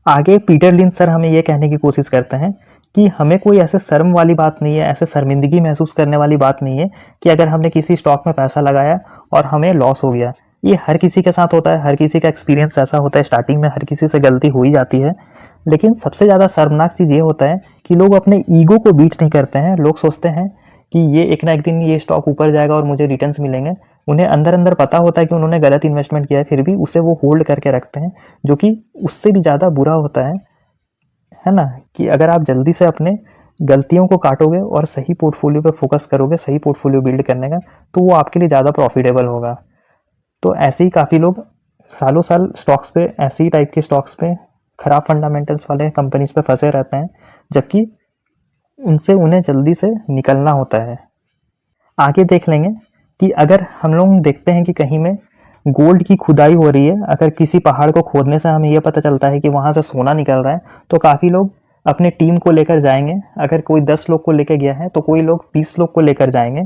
आगे पीटर लिंच सर हमें ये कहने की कोशिश करते हैं कि हमें कोई ऐसे शर्म वाली बात नहीं है, ऐसे शर्मिंदगी महसूस करने वाली बात नहीं है कि अगर हमने किसी स्टॉक में पैसा लगाया और हमें लॉस हो गया। ये हर किसी के साथ होता है, हर किसी का एक्सपीरियंस ऐसा होता है, स्टार्टिंग में हर किसी से गलती हो ही जाती है। लेकिन सबसे ज़्यादा शर्मनाक चीज़ ये होता है कि लोग अपने ईगो को बीट नहीं करते हैं। लोग सोचते हैं कि ये एक ना एक दिन ये स्टॉक ऊपर जाएगा और मुझे रिटर्न्स मिलेंगे। उन्हें अंदर अंदर पता होता है कि उन्होंने गलत इन्वेस्टमेंट किया है, फिर भी उसे वो होल्ड करके रखते हैं, जो कि उससे भी ज़्यादा बुरा होता है ना। कि अगर आप जल्दी से अपने गलतियों को काटोगे और सही पोर्टफोलियो पे फोकस करोगे, सही पोर्टफोलियो बिल्ड करने का, तो वो आपके लिए ज़्यादा प्रॉफिटेबल होगा। तो ऐसे ही काफ़ी लोग सालों साल स्टॉक्स पे, ऐसे ही टाइप के स्टॉक्स पे, खराब फंडामेंटल्स वाले कंपनीज पे फंसे रहते हैं, जबकि उनसे उन्हें जल्दी से निकलना होता है। आगे देख लेंगे कि अगर हम लोग देखते हैं कि कहीं में गोल्ड की खुदाई हो रही है, अगर किसी पहाड़ को खोदने से हमें यह पता चलता है कि वहाँ से सोना निकल रहा है, तो काफ़ी लोग अपने टीम को लेकर जाएंगे। अगर कोई 10 लोग को लेकर गया है तो कोई लोग 20 लोग को लेकर जाएंगे,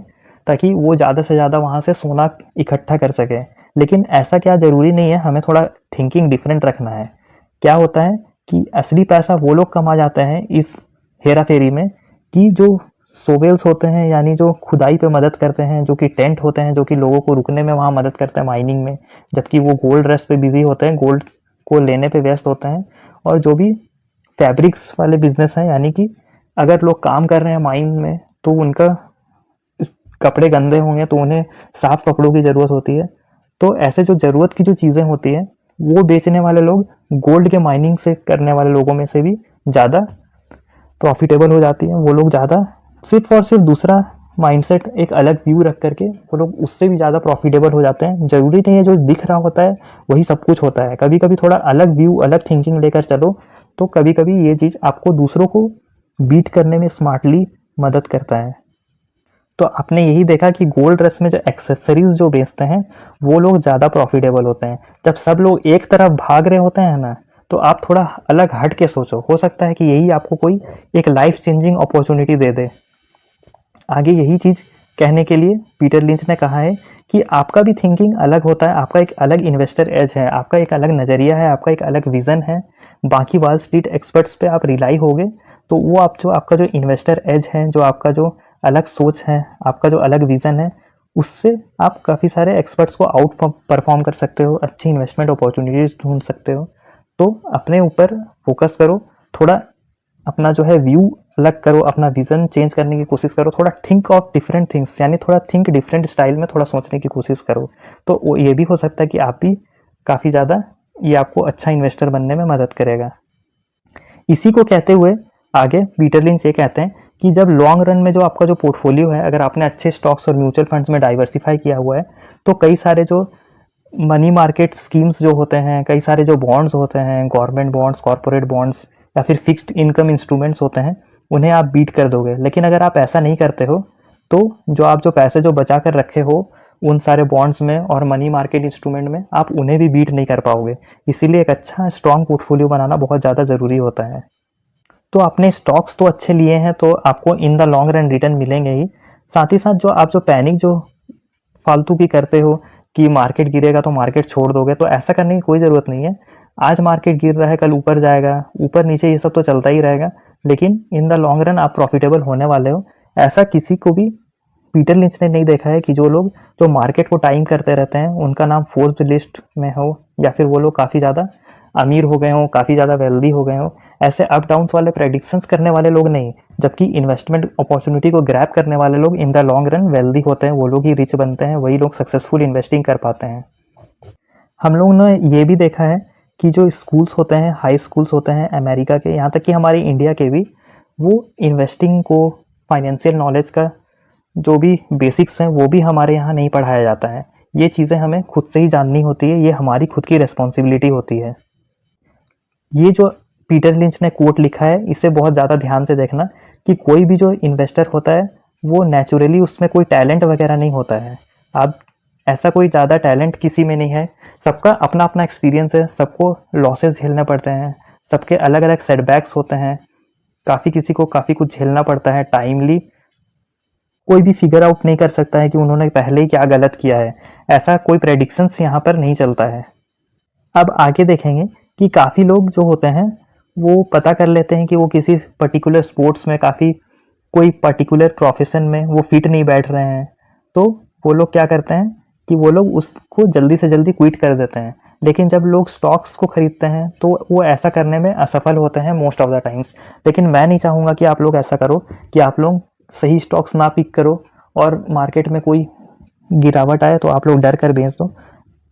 ताकि वो ज़्यादा से ज़्यादा वहाँ से सोना इकट्ठा कर सके। लेकिन ऐसा क्या ज़रूरी नहीं है, हमें थोड़ा थिंकिंग डिफरेंट रखना है। क्या होता है कि असली पैसा वो लोग कमा जाते हैं इस हेरा फेरी में कि जो सोवेल्स होते हैं, यानी जो खुदाई पे मदद करते हैं, जो कि टेंट होते हैं, जो कि लोगों को रुकने में वहाँ मदद करते हैं माइनिंग में, जबकि वो गोल्ड रश पे बिजी होते हैं, गोल्ड को लेने पे व्यस्त होते हैं। और जो भी फैब्रिक्स वाले बिजनेस हैं, यानी कि अगर लोग काम कर रहे हैं माइन में तो उनका कपड़े गंदे होंगे तो उन्हें साफ कपड़ों की ज़रूरत होती है। तो ऐसे जो ज़रूरत की जो चीज़ें होती हैं वो बेचने वाले लोग गोल्ड के माइनिंग से करने वाले लोगों में से भी ज़्यादा प्रॉफिटेबल हो जाती हैं। वो लोग ज़्यादा सिर्फ और सिर्फ दूसरा माइंडसेट, एक अलग व्यू रख करके वो लोग उससे भी ज़्यादा प्रॉफिटेबल हो जाते हैं। ज़रूरी नहीं है जो दिख रहा होता है वही सब कुछ होता है। कभी कभी थोड़ा अलग व्यू, अलग थिंकिंग लेकर चलो तो कभी कभी ये चीज़ आपको दूसरों को बीट करने में स्मार्टली मदद करता है। तो आपने यही देखा कि गोल्ड रश में जो एक्सेसरीज जो बेचते हैं वो लोग ज़्यादा प्रॉफिटेबल होते हैं। जब सब लोग एक तरफ भाग रहे होते हैं ना, तो आप थोड़ा अलग हट के सोचो, हो सकता है कि यही आपको कोई एक लाइफ चेंजिंग अपॉर्चुनिटी दे दे। आगे यही चीज़ कहने के लिए पीटर लिंच ने कहा है कि आपका भी थिंकिंग अलग होता है, आपका एक अलग इन्वेस्टर एज है, आपका एक अलग नज़रिया है, आपका एक अलग विज़न है। बाकी वॉल स्ट्रीट एक्सपर्ट्स पे आप रिलाई होगे तो वो आपका जो इन्वेस्टर एज है, जो आपका जो अलग सोच है, आपका जो अलग विज़न है, उससे आप काफ़ी सारे एक्सपर्ट्स को आउट परफॉर्म कर सकते हो, अच्छी इन्वेस्टमेंट अपॉर्चुनिटीज़ ढूंढ सकते हो। तो अपने ऊपर फोकस करो, थोड़ा अपना जो है व्यू अलग करो, अपना विज़न चेंज करने की कोशिश करो, थोड़ा थिंक ऑफ डिफरेंट थिंग्स, यानी थोड़ा थिंक डिफरेंट स्टाइल में थोड़ा सोचने की कोशिश करो। तो ये भी हो सकता है कि आप भी काफ़ी ज़्यादा ये आपको अच्छा इन्वेस्टर बनने में मदद करेगा। इसी को कहते हुए आगे पीटर लिंच ये कहते हैं कि जब लॉन्ग रन में जो आपका जो पोर्टफोलियो है, अगर आपने अच्छे स्टॉक्स और म्यूचुअल फंड्स में डाइवर्सिफाई किया हुआ है, तो कई सारे जो मनी मार्केट स्कीम्स जो होते हैं, कई सारे जो बॉन्ड्स होते हैं, गवर्नमेंट बॉन्ड्स, कॉर्पोरेट बॉन्ड्स या फिर फिक्स्ड इनकम इंस्ट्रूमेंट्स होते हैं, उन्हें आप बीट कर दोगे। लेकिन अगर आप ऐसा नहीं करते हो तो जो आप जो पैसे जो बचा कर रखे हो उन सारे बॉन्ड्स में और मनी मार्केट इंस्ट्रूमेंट में आप उन्हें भी बीट नहीं कर पाओगे। इसीलिए एक अच्छा स्ट्रॉन्ग पोर्टफोलियो बनाना बहुत ज़्यादा ज़रूरी होता है। तो आपने स्टॉक्स तो अच्छे लिए हैं तो आपको इन द लॉन्ग रन रिटर्न मिलेंगे ही। साथ ही साथ जो पैनिक जो फालतू की करते हो कि मार्केट गिरेगा तो मार्केट छोड़ दोगे, तो ऐसा करने की कोई ज़रूरत नहीं है। आज मार्केट गिर रहा है, कल ऊपर जाएगा, ऊपर नीचे ये सब तो चलता ही रहेगा, लेकिन इन द लॉन्ग रन आप प्रॉफिटेबल होने वाले हो। ऐसा किसी को भी पीटर लिंच ने नहीं देखा है कि जो लोग जो मार्केट को टाइम करते रहते हैं उनका नाम फोर्ब्स लिस्ट में हो, या फिर वो लोग काफ़ी ज़्यादा अमीर हो गए हों, काफ़ी ज़्यादा वेल्दी हो गए हों। ऐसे अप डाउन्स वाले प्रेडिक्शंस करने वाले लोग नहीं, जबकि इन्वेस्टमेंट अपॉर्चुनिटी को ग्रैब करने वाले लोग इन द लॉन्ग रन वेल्दी होते हैं, वो लोग ही रिच बनते हैं, वही लोग सक्सेसफुल इन्वेस्टिंग कर पाते हैं। हम लोगों ने ये भी देखा है कि जो स्कूल्स होते हैं, हाई स्कूल्स होते हैं अमेरिका के, यहाँ तक कि हमारे इंडिया के भी, वो इन्वेस्टिंग को, फाइनेंशियल नॉलेज का जो भी बेसिक्स हैं वो भी हमारे यहाँ नहीं पढ़ाया जाता है। ये चीज़ें हमें खुद से ही जाननी होती है, ये हमारी खुद की रिस्पॉन्सिबिलिटी होती है। ये जो पीटर लिंच ने कोट लिखा है इसे बहुत ज़्यादा ध्यान से देखना कि कोई भी जो इन्वेस्टर होता है वो नेचुरली उसमें कोई टैलेंट वगैरह नहीं होता है। अब ऐसा कोई ज़्यादा टैलेंट किसी में नहीं है, सबका अपना अपना एक्सपीरियंस है, सबको लॉसेस झेलने पड़ते हैं, सबके अलग अलग सेटबैक्स होते हैं, किसी को काफ़ी कुछ झेलना पड़ता है टाइमली। कोई भी फिगर आउट नहीं कर सकता है कि उन्होंने पहले ही क्या गलत किया है, ऐसा कोई प्रेडिक्शंस यहाँ पर नहीं चलता है। अब आगे देखेंगे कि काफ़ी लोग जो होते हैं वो पता कर लेते हैं कि वो किसी पर्टिकुलर स्पोर्ट्स में, काफ़ी कोई पर्टिकुलर प्रोफेशन में वो फिट नहीं बैठ रहे हैं, तो वो लोग क्या करते हैं कि वो लोग उसको जल्दी से जल्दी क्विट कर देते हैं। लेकिन जब लोग स्टॉक्स को खरीदते हैं तो वो ऐसा करने में असफल होते हैं मोस्ट ऑफ द टाइम्स। लेकिन मैं नहीं चाहूँगा कि आप लोग ऐसा करो कि आप लोग सही स्टॉक्स ना पिक करो और मार्केट में कोई गिरावट आए तो आप लोग डर कर बेच दो।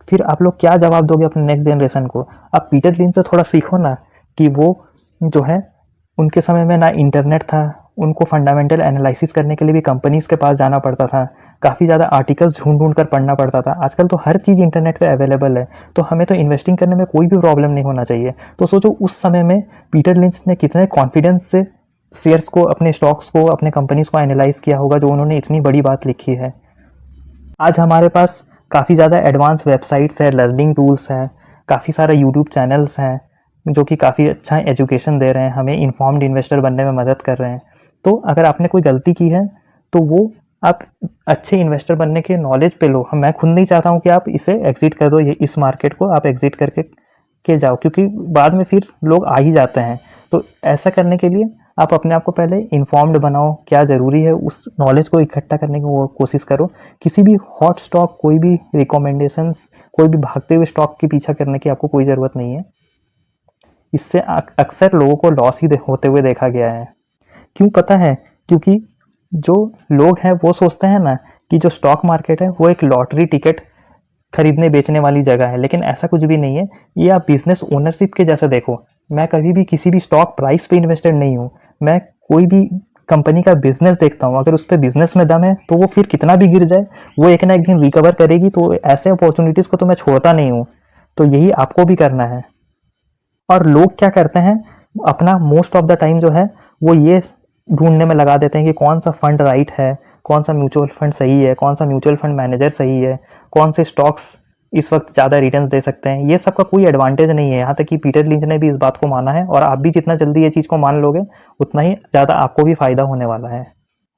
फिर आप लोग क्या जवाब दोगे अपने नेक्स्ट जनरेशन को? आप पीटर लिंच से थोड़ा सीखो ना कि वो जो है, उनके समय में ना इंटरनेट था, उनको फंडामेंटल एनालिसिस करने के लिए भी कंपनीज के पास जाना पड़ता था, काफ़ी ज़्यादा आर्टिकल्स ढूंढ ढूंढ कर पढ़ना पड़ता था। आजकल तो हर चीज़ इंटरनेट पे अवेलेबल है, तो हमें तो इन्वेस्टिंग करने में कोई भी प्रॉब्लम नहीं होना चाहिए। तो सोचो उस समय में पीटर लिंच ने कितने कॉन्फिडेंस से शेयर्स को, अपने स्टॉक्स को, अपने कंपनीज को एनालाइज किया होगा, जो उन्होंने इतनी बड़ी बात लिखी है। आज हमारे पास काफ़ी ज़्यादा एडवांस वेबसाइट्स है, लर्निंग टूल्स हैं, काफ़ी सारे यूट्यूब चैनल्स हैं जो कि काफ़ी अच्छा एजुकेशन दे रहे हैं, हमें इन्फॉर्म्ड इन्वेस्टर बनने में मदद कर रहे हैं। तो अगर आपने कोई गलती की है तो वो आप अच्छे इन्वेस्टर बनने के नॉलेज पे लो। मैं खुद नहीं चाहता हूँ कि आप इसे एग्जिट कर दो, ये इस मार्केट को आप एग्जिट करके जाओ, क्योंकि बाद में फिर लोग आ ही जाते हैं। तो ऐसा करने के लिए आप अपने आप को पहले इन्फॉर्म्ड बनाओ, क्या ज़रूरी है उस नॉलेज को इकट्ठा करने की वो कोशिश करो। किसी भी हॉट स्टॉक, कोई भी रिकमेंडेशंस, कोई भी भागते हुए स्टॉक के पीछा करने की आपको कोई ज़रूरत नहीं है। इससे अक्सर लोगों को लॉस ही होते हुए देखा गया है। क्यों पता है? क्योंकि जो लोग हैं वो सोचते हैं ना कि जो स्टॉक मार्केट है वो एक लॉटरी टिकट खरीदने बेचने वाली जगह है, लेकिन ऐसा कुछ भी नहीं है। ये आप बिजनेस ओनरशिप के जैसा देखो। मैं कभी भी किसी भी स्टॉक प्राइस पे इन्वेस्टेड नहीं हूँ, मैं कोई भी कंपनी का बिजनेस देखता हूँ, अगर उस पर बिजनेस में दम है तो वो फिर कितना भी गिर जाए वो एक ना एक दिन रिकवर करेगी। तो ऐसे अपॉर्चुनिटीज़ को तो मैं छोड़ता नहीं हूँ। तो यही आपको भी करना है। और लोग क्या करते हैं, अपना मोस्ट ऑफ द टाइम जो है वो ये ढूंढने में लगा देते हैं कि कौन सा फंड राइट है, कौन सा म्यूचुअल फंड सही है, कौन सा म्यूचुअल फंड मैनेजर सही है, कौन से स्टॉक्स इस वक्त ज़्यादा रिटर्न दे सकते हैं। ये सब का कोई एडवांटेज नहीं है। यहाँ तक कि पीटर लिंच ने भी इस बात को माना है, और आप भी जितना जल्दी ये चीज़ को मान लोगे उतना ही ज़्यादा आपको भी फ़ायदा होने वाला है।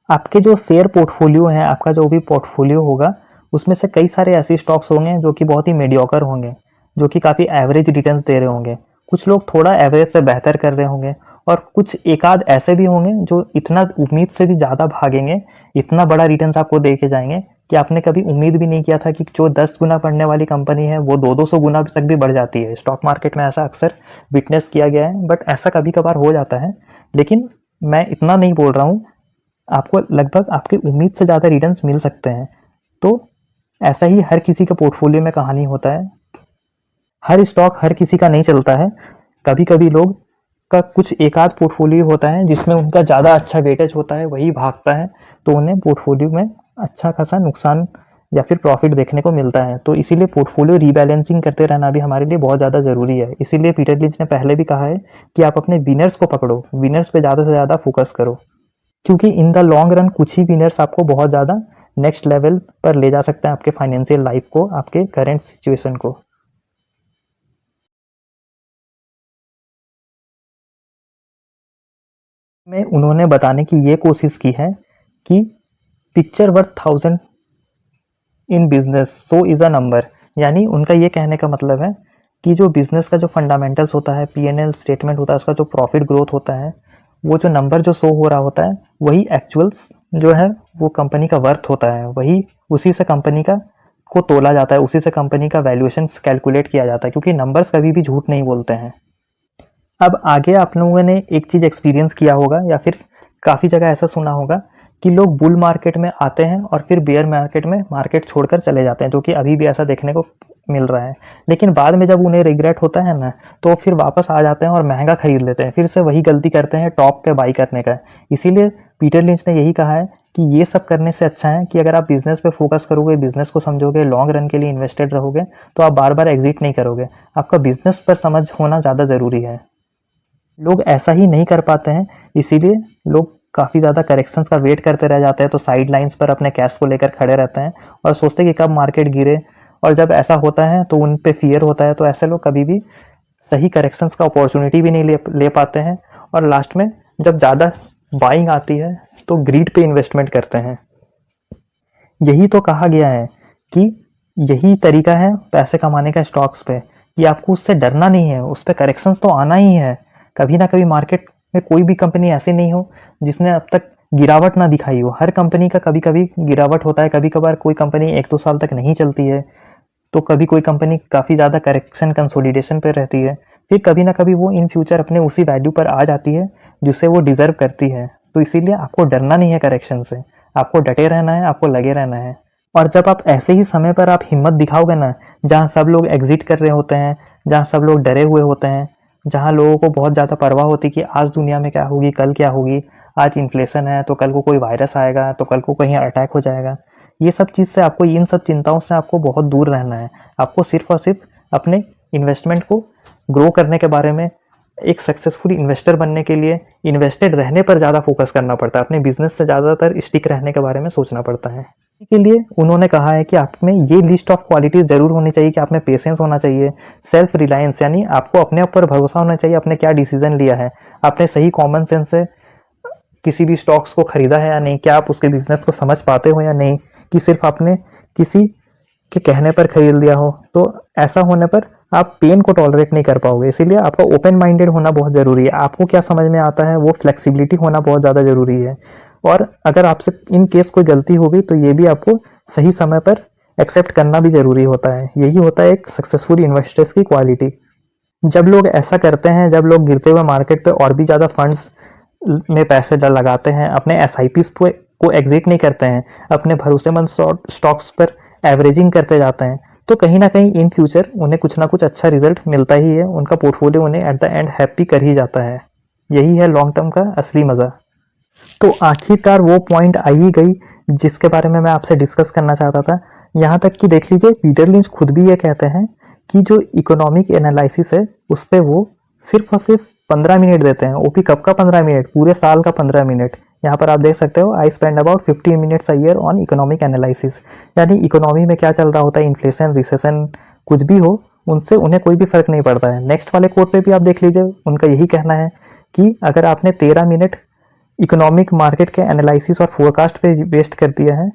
आपके जो शेयर पोर्टफोलियो है, आपका जो भी पोर्टफोलियो होगा, उसमें से कई सारे ऐसे स्टॉक्स होंगे जो कि बहुत ही मीडियोकर होंगे, जो कि काफ़ी एवरेज रिटर्न्स दे रहे होंगे। कुछ लोग थोड़ा एवरेज से बेहतर कर रहे होंगे, और कुछ एक आध ऐसे भी होंगे जो इतना उम्मीद से भी ज़्यादा भागेंगे, इतना बड़ा रिटर्न्स आपको दे के जाएंगे कि आपने कभी उम्मीद भी नहीं किया था कि जो 10 गुना बढ़ने वाली कंपनी है वो 200 गुना तक भी बढ़ जाती है। स्टॉक मार्केट में ऐसा अक्सर विटनेस किया गया है, बट ऐसा कभी कभार हो जाता है। लेकिन मैं इतना नहीं बोल रहा हूँ, आपको लगभग आपकी उम्मीद से ज़्यादा रिटर्न्स मिल सकते हैं। तो ऐसा ही हर किसी के पोर्टफोलियो में कहानी होता है। हर स्टॉक हर किसी का नहीं चलता है। कभी कभी लोग का कुछ एक आध पोर्टफोलियो होता है जिसमें उनका ज़्यादा अच्छा वेटेज होता है, वही भागता है, तो उन्हें पोर्टफोलियो में अच्छा खासा नुकसान या फिर प्रॉफिट देखने को मिलता है। तो इसीलिए पोर्टफोलियो रीबैलेंसिंग करते रहना भी हमारे लिए बहुत ज़्यादा ज़रूरी है। इसीलिए पीटर लिंच ने पहले भी कहा है कि आप अपने विनर्स को पकड़ो, विनर्स पे ज़्यादा से ज़्यादा फोकस करो, क्योंकि इन द लॉन्ग रन कुछ ही विनर्स आपको बहुत ज़्यादा नेक्स्ट लेवल पर ले जा सकते हैं आपके फाइनेंशियल लाइफ को, आपके करंट सिचुएशन को। में उन्होंने बताने की ये कोशिश की है कि picture worth 1000 in business so is a number, यानी उनका ये कहने का मतलब है कि जो बिजनेस का जो फंडामेंटल्स होता है, पीएनएल स्टेटमेंट होता है, उसका जो प्रॉफिट ग्रोथ होता है, वो जो नंबर जो शो हो रहा होता है वही एक्चुअल्स जो है वो कंपनी का वर्थ होता है, वही उसी से कंपनी का को तोला जाता है, उसी से कंपनी का वैल्यूएशन कैलकुलेट किया जाता है, क्योंकि नंबर्स कभी भी झूठ नहीं बोलते हैं। अब आगे आप लोगों ने एक चीज़ एक्सपीरियंस किया होगा या फिर काफ़ी जगह ऐसा सुना होगा कि लोग बुल मार्केट में आते हैं और फिर बेयर मार्केट में मार्केट छोड़कर चले जाते हैं, जो कि अभी भी ऐसा देखने को मिल रहा है। लेकिन बाद में जब उन्हें रिग्रेट होता है ना, तो फिर वापस आ जाते हैं और महंगा खरीद लेते हैं, फिर से वही गलती करते हैं टॉप पे बाई करने का। इसीलिए पीटर लिंच ने यही कहा है कि ये सब करने से अच्छा है कि अगर आप बिजनेस पे फोकस करोगे, बिजनेस को समझोगे, लॉन्ग रन के लिए इन्वेस्टेड रहोगे, तो आप बार बार एग्जिट नहीं करोगे। आपका बिजनेस पर समझ होना ज़्यादा ज़रूरी है। लोग ऐसा ही नहीं कर पाते हैं, इसीलिए लोग काफ़ी ज़्यादा करेक्शंस का वेट करते रह जाते हैं, तो साइड लाइन्स पर अपने कैश को लेकर खड़े रहते हैं और सोचते हैं कि कब मार्केट गिरे, और जब ऐसा होता है तो उन पे फियर होता है, तो ऐसे लोग कभी भी सही करेक्शंस का अपॉर्चुनिटी भी नहीं ले पाते हैं, और लास्ट में जब ज़्यादा बाइंग आती है तो ग्रीड पे इन्वेस्टमेंट करते हैं। यही तो कहा गया है कि यही तरीका है पैसे कमाने का स्टॉक्स पे, कि आपको उससे डरना नहीं है, उस पर करेक्शंस तो आना ही है। कभी ना कभी मार्केट में कोई भी कंपनी ऐसी नहीं हो जिसने अब तक गिरावट ना दिखाई हो। हर कंपनी का कभी कभी गिरावट होता है, कभी कभार कोई कंपनी 1-2 साल तक नहीं चलती है, तो कभी कोई कंपनी काफ़ी ज़्यादा करेक्शन कंसोलिडेशन पर रहती है, फिर कभी ना कभी वो इन फ्यूचर अपने उसी वैल्यू पर आ जाती है जिससे वो डिज़र्व करती है। तो इसीलिए आपको डरना नहीं है करेक्शन से, आपको डटे रहना है, आपको लगे रहना है। और जब आप ऐसे ही समय पर आप हिम्मत दिखाओगे ना, जहाँ सब लोग एग्जिट कर रहे होते हैं, जहाँ सब लोग डरे हुए होते हैं, जहाँ लोगों को बहुत ज़्यादा परवाह होती है कि आज दुनिया में क्या होगी, कल क्या होगी, आज इन्फ्लेशन है तो कल को कोई वायरस आएगा, तो कल को कहीं अटैक हो जाएगा, ये सब चीज़ से आपको, इन सब चिंताओं से आपको बहुत दूर रहना है। आपको सिर्फ और सिर्फ अपने इन्वेस्टमेंट को ग्रो करने के बारे में, एक सक्सेसफुल इन्वेस्टर बनने के लिए इन्वेस्टेड रहने पर ज़्यादा फोकस करना पड़ता है, अपने बिजनेस से ज़्यादातर स्टिक रहने के बारे में सोचना पड़ता है। के लिए उन्होंने कहा है कि आप में ये लिस्ट ऑफ क्वालिटीज़ ज़रूर होनी चाहिए कि आप में पेशेंस होना चाहिए, सेल्फ रिलायंस, यानी आपको अपने ऊपर भरोसा होना चाहिए, आपने क्या डिसीजन लिया है, आपने सही कॉमन सेंस से किसी भी स्टॉक्स को खरीदा है या नहीं, क्या आप उसके बिजनेस को समझ पाते हो या नहीं, कि सिर्फ आपने किसी के कहने पर खरीद लिया हो। तो ऐसा होने पर आप पेन को टॉलरेट नहीं कर पाओगे, इसीलिए आपका ओपन माइंडेड होना बहुत ज़रूरी है। आपको क्या समझ में आता है वो फ्लेक्सिबिलिटी होना बहुत ज़्यादा ज़रूरी है, और अगर आपसे इन केस कोई गलती होगी तो ये भी आपको सही समय पर एक्सेप्ट करना भी ज़रूरी होता है। यही होता है एक सक्सेसफुल इन्वेस्टर्स की क्वालिटी। जब लोग ऐसा करते हैं, जब लोग गिरते हुए मार्केट पे और भी ज़्यादा फंड्स में पैसे लगाते हैं, अपने एसआईपीज को एग्जिट नहीं करते हैं, अपने भरोसेमंद स्टॉक्स पर एवरेजिंग करते जाते हैं, तो कहीं ना कहीं इन फ्यूचर उन्हें कुछ ना कुछ अच्छा रिजल्ट मिलता ही है, उनका पोर्टफोलियो उन्हें एट द एंड हैप्पी कर ही जाता है। यही है लॉन्ग टर्म का असली मज़ा। तो आखिरकार वो पॉइंट आ ही गई जिसके बारे में मैं आपसे डिस्कस करना चाहता था। यहाँ तक कि देख लीजिए, पीटर लिंच खुद भी ये कहते हैं कि जो इकोनॉमिक एनालिसिस है उस पर वो सिर्फ और सिर्फ 15 मिनट देते हैं। ओपी कब का 15 मिनट, पूरे साल का 15 मिनट। यहाँ पर आप देख सकते हो, I spend about 15 minutes a year on economic analysis, यानी इकोनॉमी में क्या चल रहा होता है, इन्फ्लेशन, रिसेशन, कुछ भी हो, उनसे उन्हें कोई भी फर्क नहीं पड़ता है। नेक्स्ट वाले कोट पे भी आप देख लीजिए, उनका यही कहना है कि अगर आपने 13 मिनट इकोनॉमिक मार्केट के एनालिसिस और फोरकास्ट पे वेस्ट कर दिया है,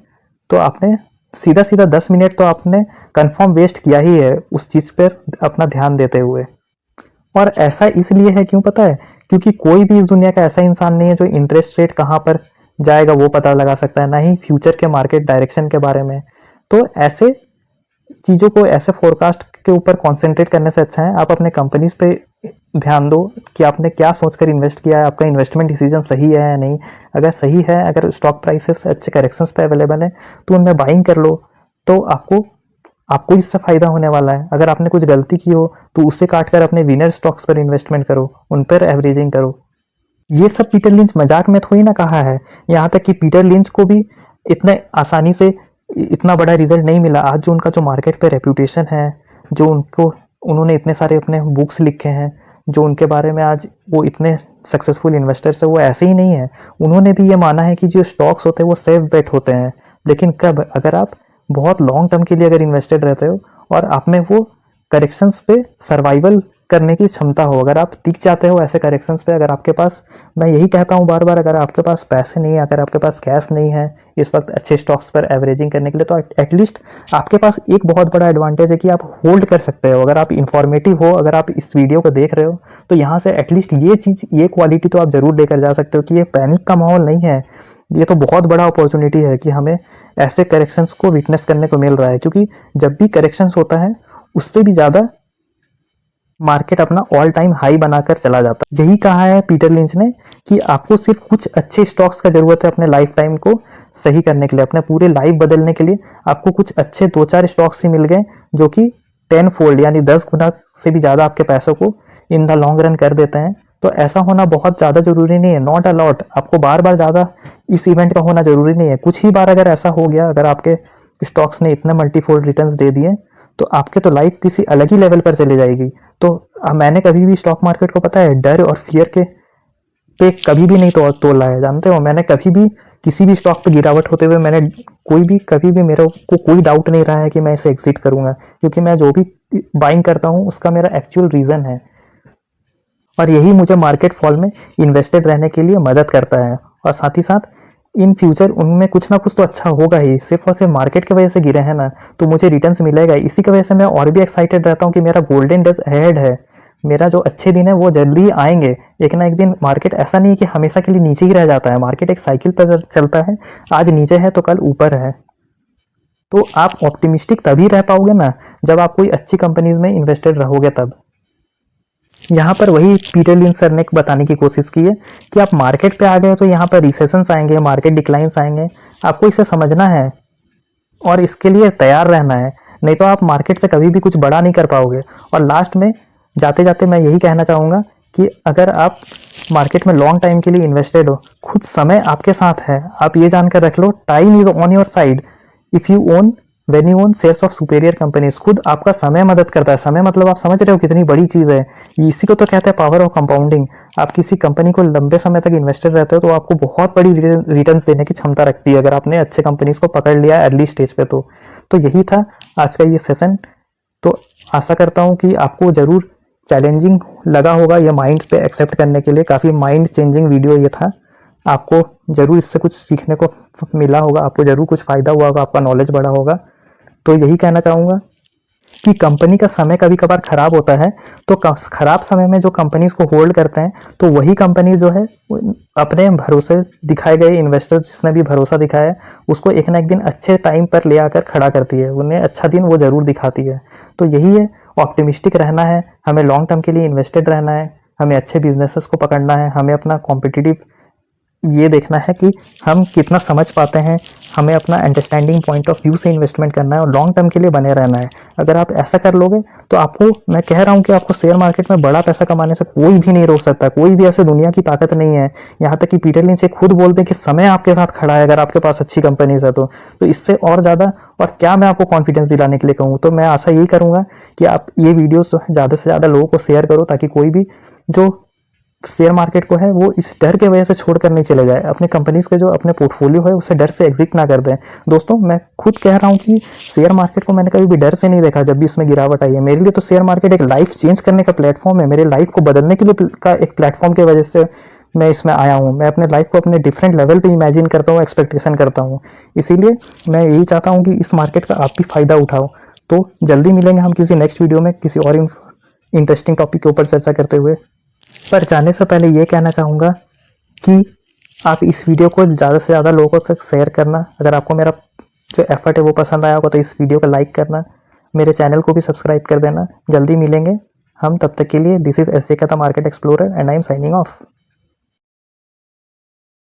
तो आपने सीधा सीधा 10 मिनट तो आपने कंफर्म वेस्ट किया ही है उस चीज़ पर अपना ध्यान देते हुए। और ऐसा इसलिए है, क्यों पता है, क्योंकि कोई भी इस दुनिया का ऐसा इंसान नहीं है जो इंटरेस्ट रेट कहाँ पर जाएगा वो पता लगा सकता है, ना ही फ्यूचर के मार्केट डायरेक्शन के बारे में। तो ऐसे चीज़ों को, ऐसे फोरकास्ट के ऊपर कॉन्सेंट्रेट करने से अच्छा है आप अपने कंपनीज पे ध्यान दो कि आपने क्या सोचकर इन्वेस्ट किया है, आपका इन्वेस्टमेंट डिसीजन सही है या नहीं। अगर सही है, अगर स्टॉक प्राइसेस अच्छे करेक्शंस पे अवेलेबल है तो उनमें बाइंग कर लो, तो आपको इससे फ़ायदा होने वाला है। अगर आपने कुछ गलती की हो तो उससे काट कर अपने विनर स्टॉक्स पर इन्वेस्टमेंट करो, उन पर एवरेजिंग करो। ये सब पीटर लिंच मजाक में थोड़ी ना कहा है। यहाँ तक कि पीटर लिंच को भी इतने आसानी से इतना बड़ा रिजल्ट नहीं मिला। आज जो उनका जो मार्केट पे रेप्यूटेशन है, जो उन्होंने इतने सारे अपने बुक्स लिखे हैं, जो उनके बारे में आज वो इतने सक्सेसफुल इन्वेस्टर्स है, वो ऐसे ही नहीं है। उन्होंने भी ये माना है कि जो स्टॉक्स होते हैं वो सेफ बेट होते हैं, लेकिन कब, अगर आप बहुत लॉन्ग टर्म के लिए अगर इन्वेस्टेड रहते हो और आप में वो करेक्शंस पे सर्वाइवल करने की क्षमता हो, अगर आप टिक जाते हो ऐसे करेक्शंस पे, अगर आपके पास, मैं यही कहता हूँ बार बार, अगर आपके पास पैसे नहीं है, अगर आपके पास कैश नहीं है इस वक्त अच्छे स्टॉक्स पर एवरेजिंग करने के लिए, तो एटलीस्ट आपके पास एक बहुत बड़ा एडवांटेज है कि आप होल्ड कर सकते हो। अगर आप इंफॉर्मेटिव हो, अगर आप इस वीडियो को देख रहे हो, तो यहाँ से एटलीस्ट ये चीज़, ये क्वालिटी तो आप जरूर लेकर जा सकते हो कि ये पैनिक का माहौल नहीं है, ये तो बहुत बड़ा अपॉर्चुनिटी है कि हमें ऐसे करेक्शंस को विटनेस करने को मिल रहा है। क्योंकि जब भी करेक्शंस होता है उससे भी ज़्यादा मार्केट अपना ऑल टाइम हाई बनाकर चला जाता है। यही कहा है पीटर लिंच ने कि आपको सिर्फ कुछ अच्छे स्टॉक्स का जरूरत है अपने लाइफ टाइम को सही करने के लिए, अपने पूरे लाइफ बदलने के लिए आपको कुछ अच्छे 2-4 स्टॉक्स ही मिल गए जो कि 10 फोल्ड यानी 10 गुना से भी ज़्यादा आपके पैसों को इन द लॉन्ग रन कर देते हैं। तो ऐसा होना बहुत ज़्यादा जरूरी नहीं है, नॉट अ लॉट। आपको बार बार ज़्यादा इस इवेंट का होना जरूरी नहीं है, कुछ ही बार अगर ऐसा हो गया, अगर आपके स्टॉक्स ने इतने मल्टीफोल्ड रिटर्न्स दे दिए, तो आपके तो लाइफ किसी अलग ही लेवल पर चली जाएगी। तो मैंने कभी भी स्टॉक मार्केट को, पता है, डर और फियर के पे कभी भी नहीं तोला है, जानते हो। मैंने कभी भी किसी भी स्टॉक पे गिरावट होते हुए मैंने कभी भी मेरे को कोई डाउट नहीं रहा है कि मैं इसे एग्जिट करूंगा, क्योंकि मैं जो भी बाइंग करता हूँ उसका मेरा एक्चुअल रीजन है, और यही मुझे मार्केट फॉल में इन्वेस्टेड रहने के लिए मदद करता है। और साथ ही साथ इन फ्यूचर उनमें कुछ ना कुछ तो अच्छा होगा ही, सिर्फ और सिर्फ मार्केट की वजह से गिरे हैं ना, तो मुझे रिटर्न्स मिलेगा। इसी की वजह से मैं और भी एक्साइटेड रहता हूँ कि मेरा गोल्डन डेज अहेड है, मेरा जो अच्छे दिन है वो जल्दी ही आएंगे। एक ना एक दिन मार्केट ऐसा नहीं है कि हमेशा के लिए नीचे ही रह जाता है, मार्केट एक साइकिल पर चलता है, आज नीचे है तो कल ऊपर है। तो आप ऑप्टिमिस्टिक तभी रह पाओगे ना जब आप कोई अच्छी कंपनीज में इन्वेस्टेड रहोगे तब। यहाँ पर वही पीटर लिंच सर ने बताने की कोशिश की है कि आप मार्केट पे आ गए तो यहाँ पर रिसेशंस आएंगे, मार्केट डिक्लाइंस आएंगे, आपको इसे समझना है और इसके लिए तैयार रहना है, नहीं तो आप मार्केट से कभी भी कुछ बड़ा नहीं कर पाओगे। और लास्ट में जाते जाते मैं यही कहना चाहूँगा कि अगर आप मार्केट में लॉन्ग टाइम के लिए इन्वेस्टेड हो, खुद समय आपके साथ है, आप ये जानकर रख लो, time is on your side if you own when you own shares of superior companies. खुद आपका समय मदद करता है। समय मतलब आप समझ रहे हो कितनी बड़ी चीज़ है, इसी को तो कहते हैं पावर ऑफ कंपाउंडिंग। आप किसी कंपनी को लंबे समय तक इन्वेस्टेड रहते हो तो आपको बहुत बड़ी रिटर्न्स देने की क्षमता रखती है अगर आपने अच्छे कंपनीज को पकड़ लिया अर्ली स्टेज पे। तो यही था आज का ये सेशन। तो आशा करता हूँ कि आपको ज़रूर चैलेंजिंग लगा होगा ये माइंड पे एक्सेप्ट करने के लिए, काफ़ी माइंड चेंजिंग वीडियो ये था। आपको ज़रूर इससे कुछ सीखने को मिला होगा, आपको ज़रूर कुछ फ़ायदा हुआ होगा, आपका नॉलेज बढ़ा होगा। तो यही कहना चाहूँगा कि कंपनी का समय कभी कभार खराब होता है, तो खराब समय में जो कंपनीज को होल्ड करते हैं, तो वही कंपनी जो है अपने भरोसे दिखाए गए इन्वेस्टर्स जिसने भी भरोसा दिखाया है उसको एक ना एक दिन अच्छे टाइम पर ले आकर खड़ा करती है, उन्हें अच्छा दिन वो ज़रूर दिखाती है। तो यही है, ऑप्टिमिस्टिक रहना है, हमें लॉन्ग टर्म के लिए इन्वेस्टेड रहना है, हमें अच्छे बिजनेसेस को पकड़ना है, हमें अपना कॉम्पिटिटिव ये देखना है कि हम कितना समझ पाते हैं, हमें अपना अंडरस्टैंडिंग पॉइंट ऑफ व्यू से इन्वेस्टमेंट करना है और लॉन्ग टर्म के लिए बने रहना है। अगर आप ऐसा कर लोगे तो आपको, मैं कह रहा हूँ कि आपको शेयर मार्केट में बड़ा पैसा कमाने से कोई भी नहीं रोक सकता, कोई भी ऐसे दुनिया की ताकत नहीं है। यहाँ तक कि पीटर लिंच खुद बोलते हैं कि समय आपके साथ खड़ा है अगर आपके पास अच्छी कंपनीज है तो इससे और ज़्यादा और क्या मैं आपको कॉन्फिडेंस दिलाने के लिए कहूँ। तो मैं आशा यही करूँगा कि आप ये वीडियोस ज़्यादा से ज़्यादा लोगों को शेयर करो ताकि कोई भी जो शेयर मार्केट को है वो इस डर के वजह से छोड़कर नहीं चले जाए, अपने कंपनीज के जो अपने पोर्टफोलियो है उसे डर से एग्जिट ना कर दें। दोस्तों, मैं खुद कह रहा हूँ कि शेयर मार्केट को मैंने कभी भी डर से नहीं देखा। जब भी इसमें गिरावट आई है, मेरे लिए तो शेयर मार्केट एक लाइफ चेंज करने का प्लेटफॉर्म है, मेरे लाइफ को बदलने के लिए का एक प्लेटफॉर्म की वजह से मैं इसमें आया हूँ। मैं अपने लाइफ को अपने डिफरेंट लेवल पे इमेजिन करता हूँ, एक्सपेक्टेशन करता हूँ, इसीलिए मैं यही चाहता हूँ कि इस मार्केट का आप भी फायदा उठाओ। तो जल्दी मिलेंगे हम किसी नेक्स्ट वीडियो में किसी और इंटरेस्टिंग टॉपिक के ऊपर चर्चा करते हुए। पर जाने से पहले ये कहना चाहूँगा कि आप इस वीडियो को ज़्यादा से ज़्यादा लोगों तक शेयर करना। अगर आपको मेरा जो एफर्ट है वो पसंद आया होगा तो इस वीडियो को लाइक करना, मेरे चैनल को भी सब्सक्राइब कर देना। जल्दी मिलेंगे हम, तब तक के लिए दिस इज़ एस जे का the market explorer and I am signing off.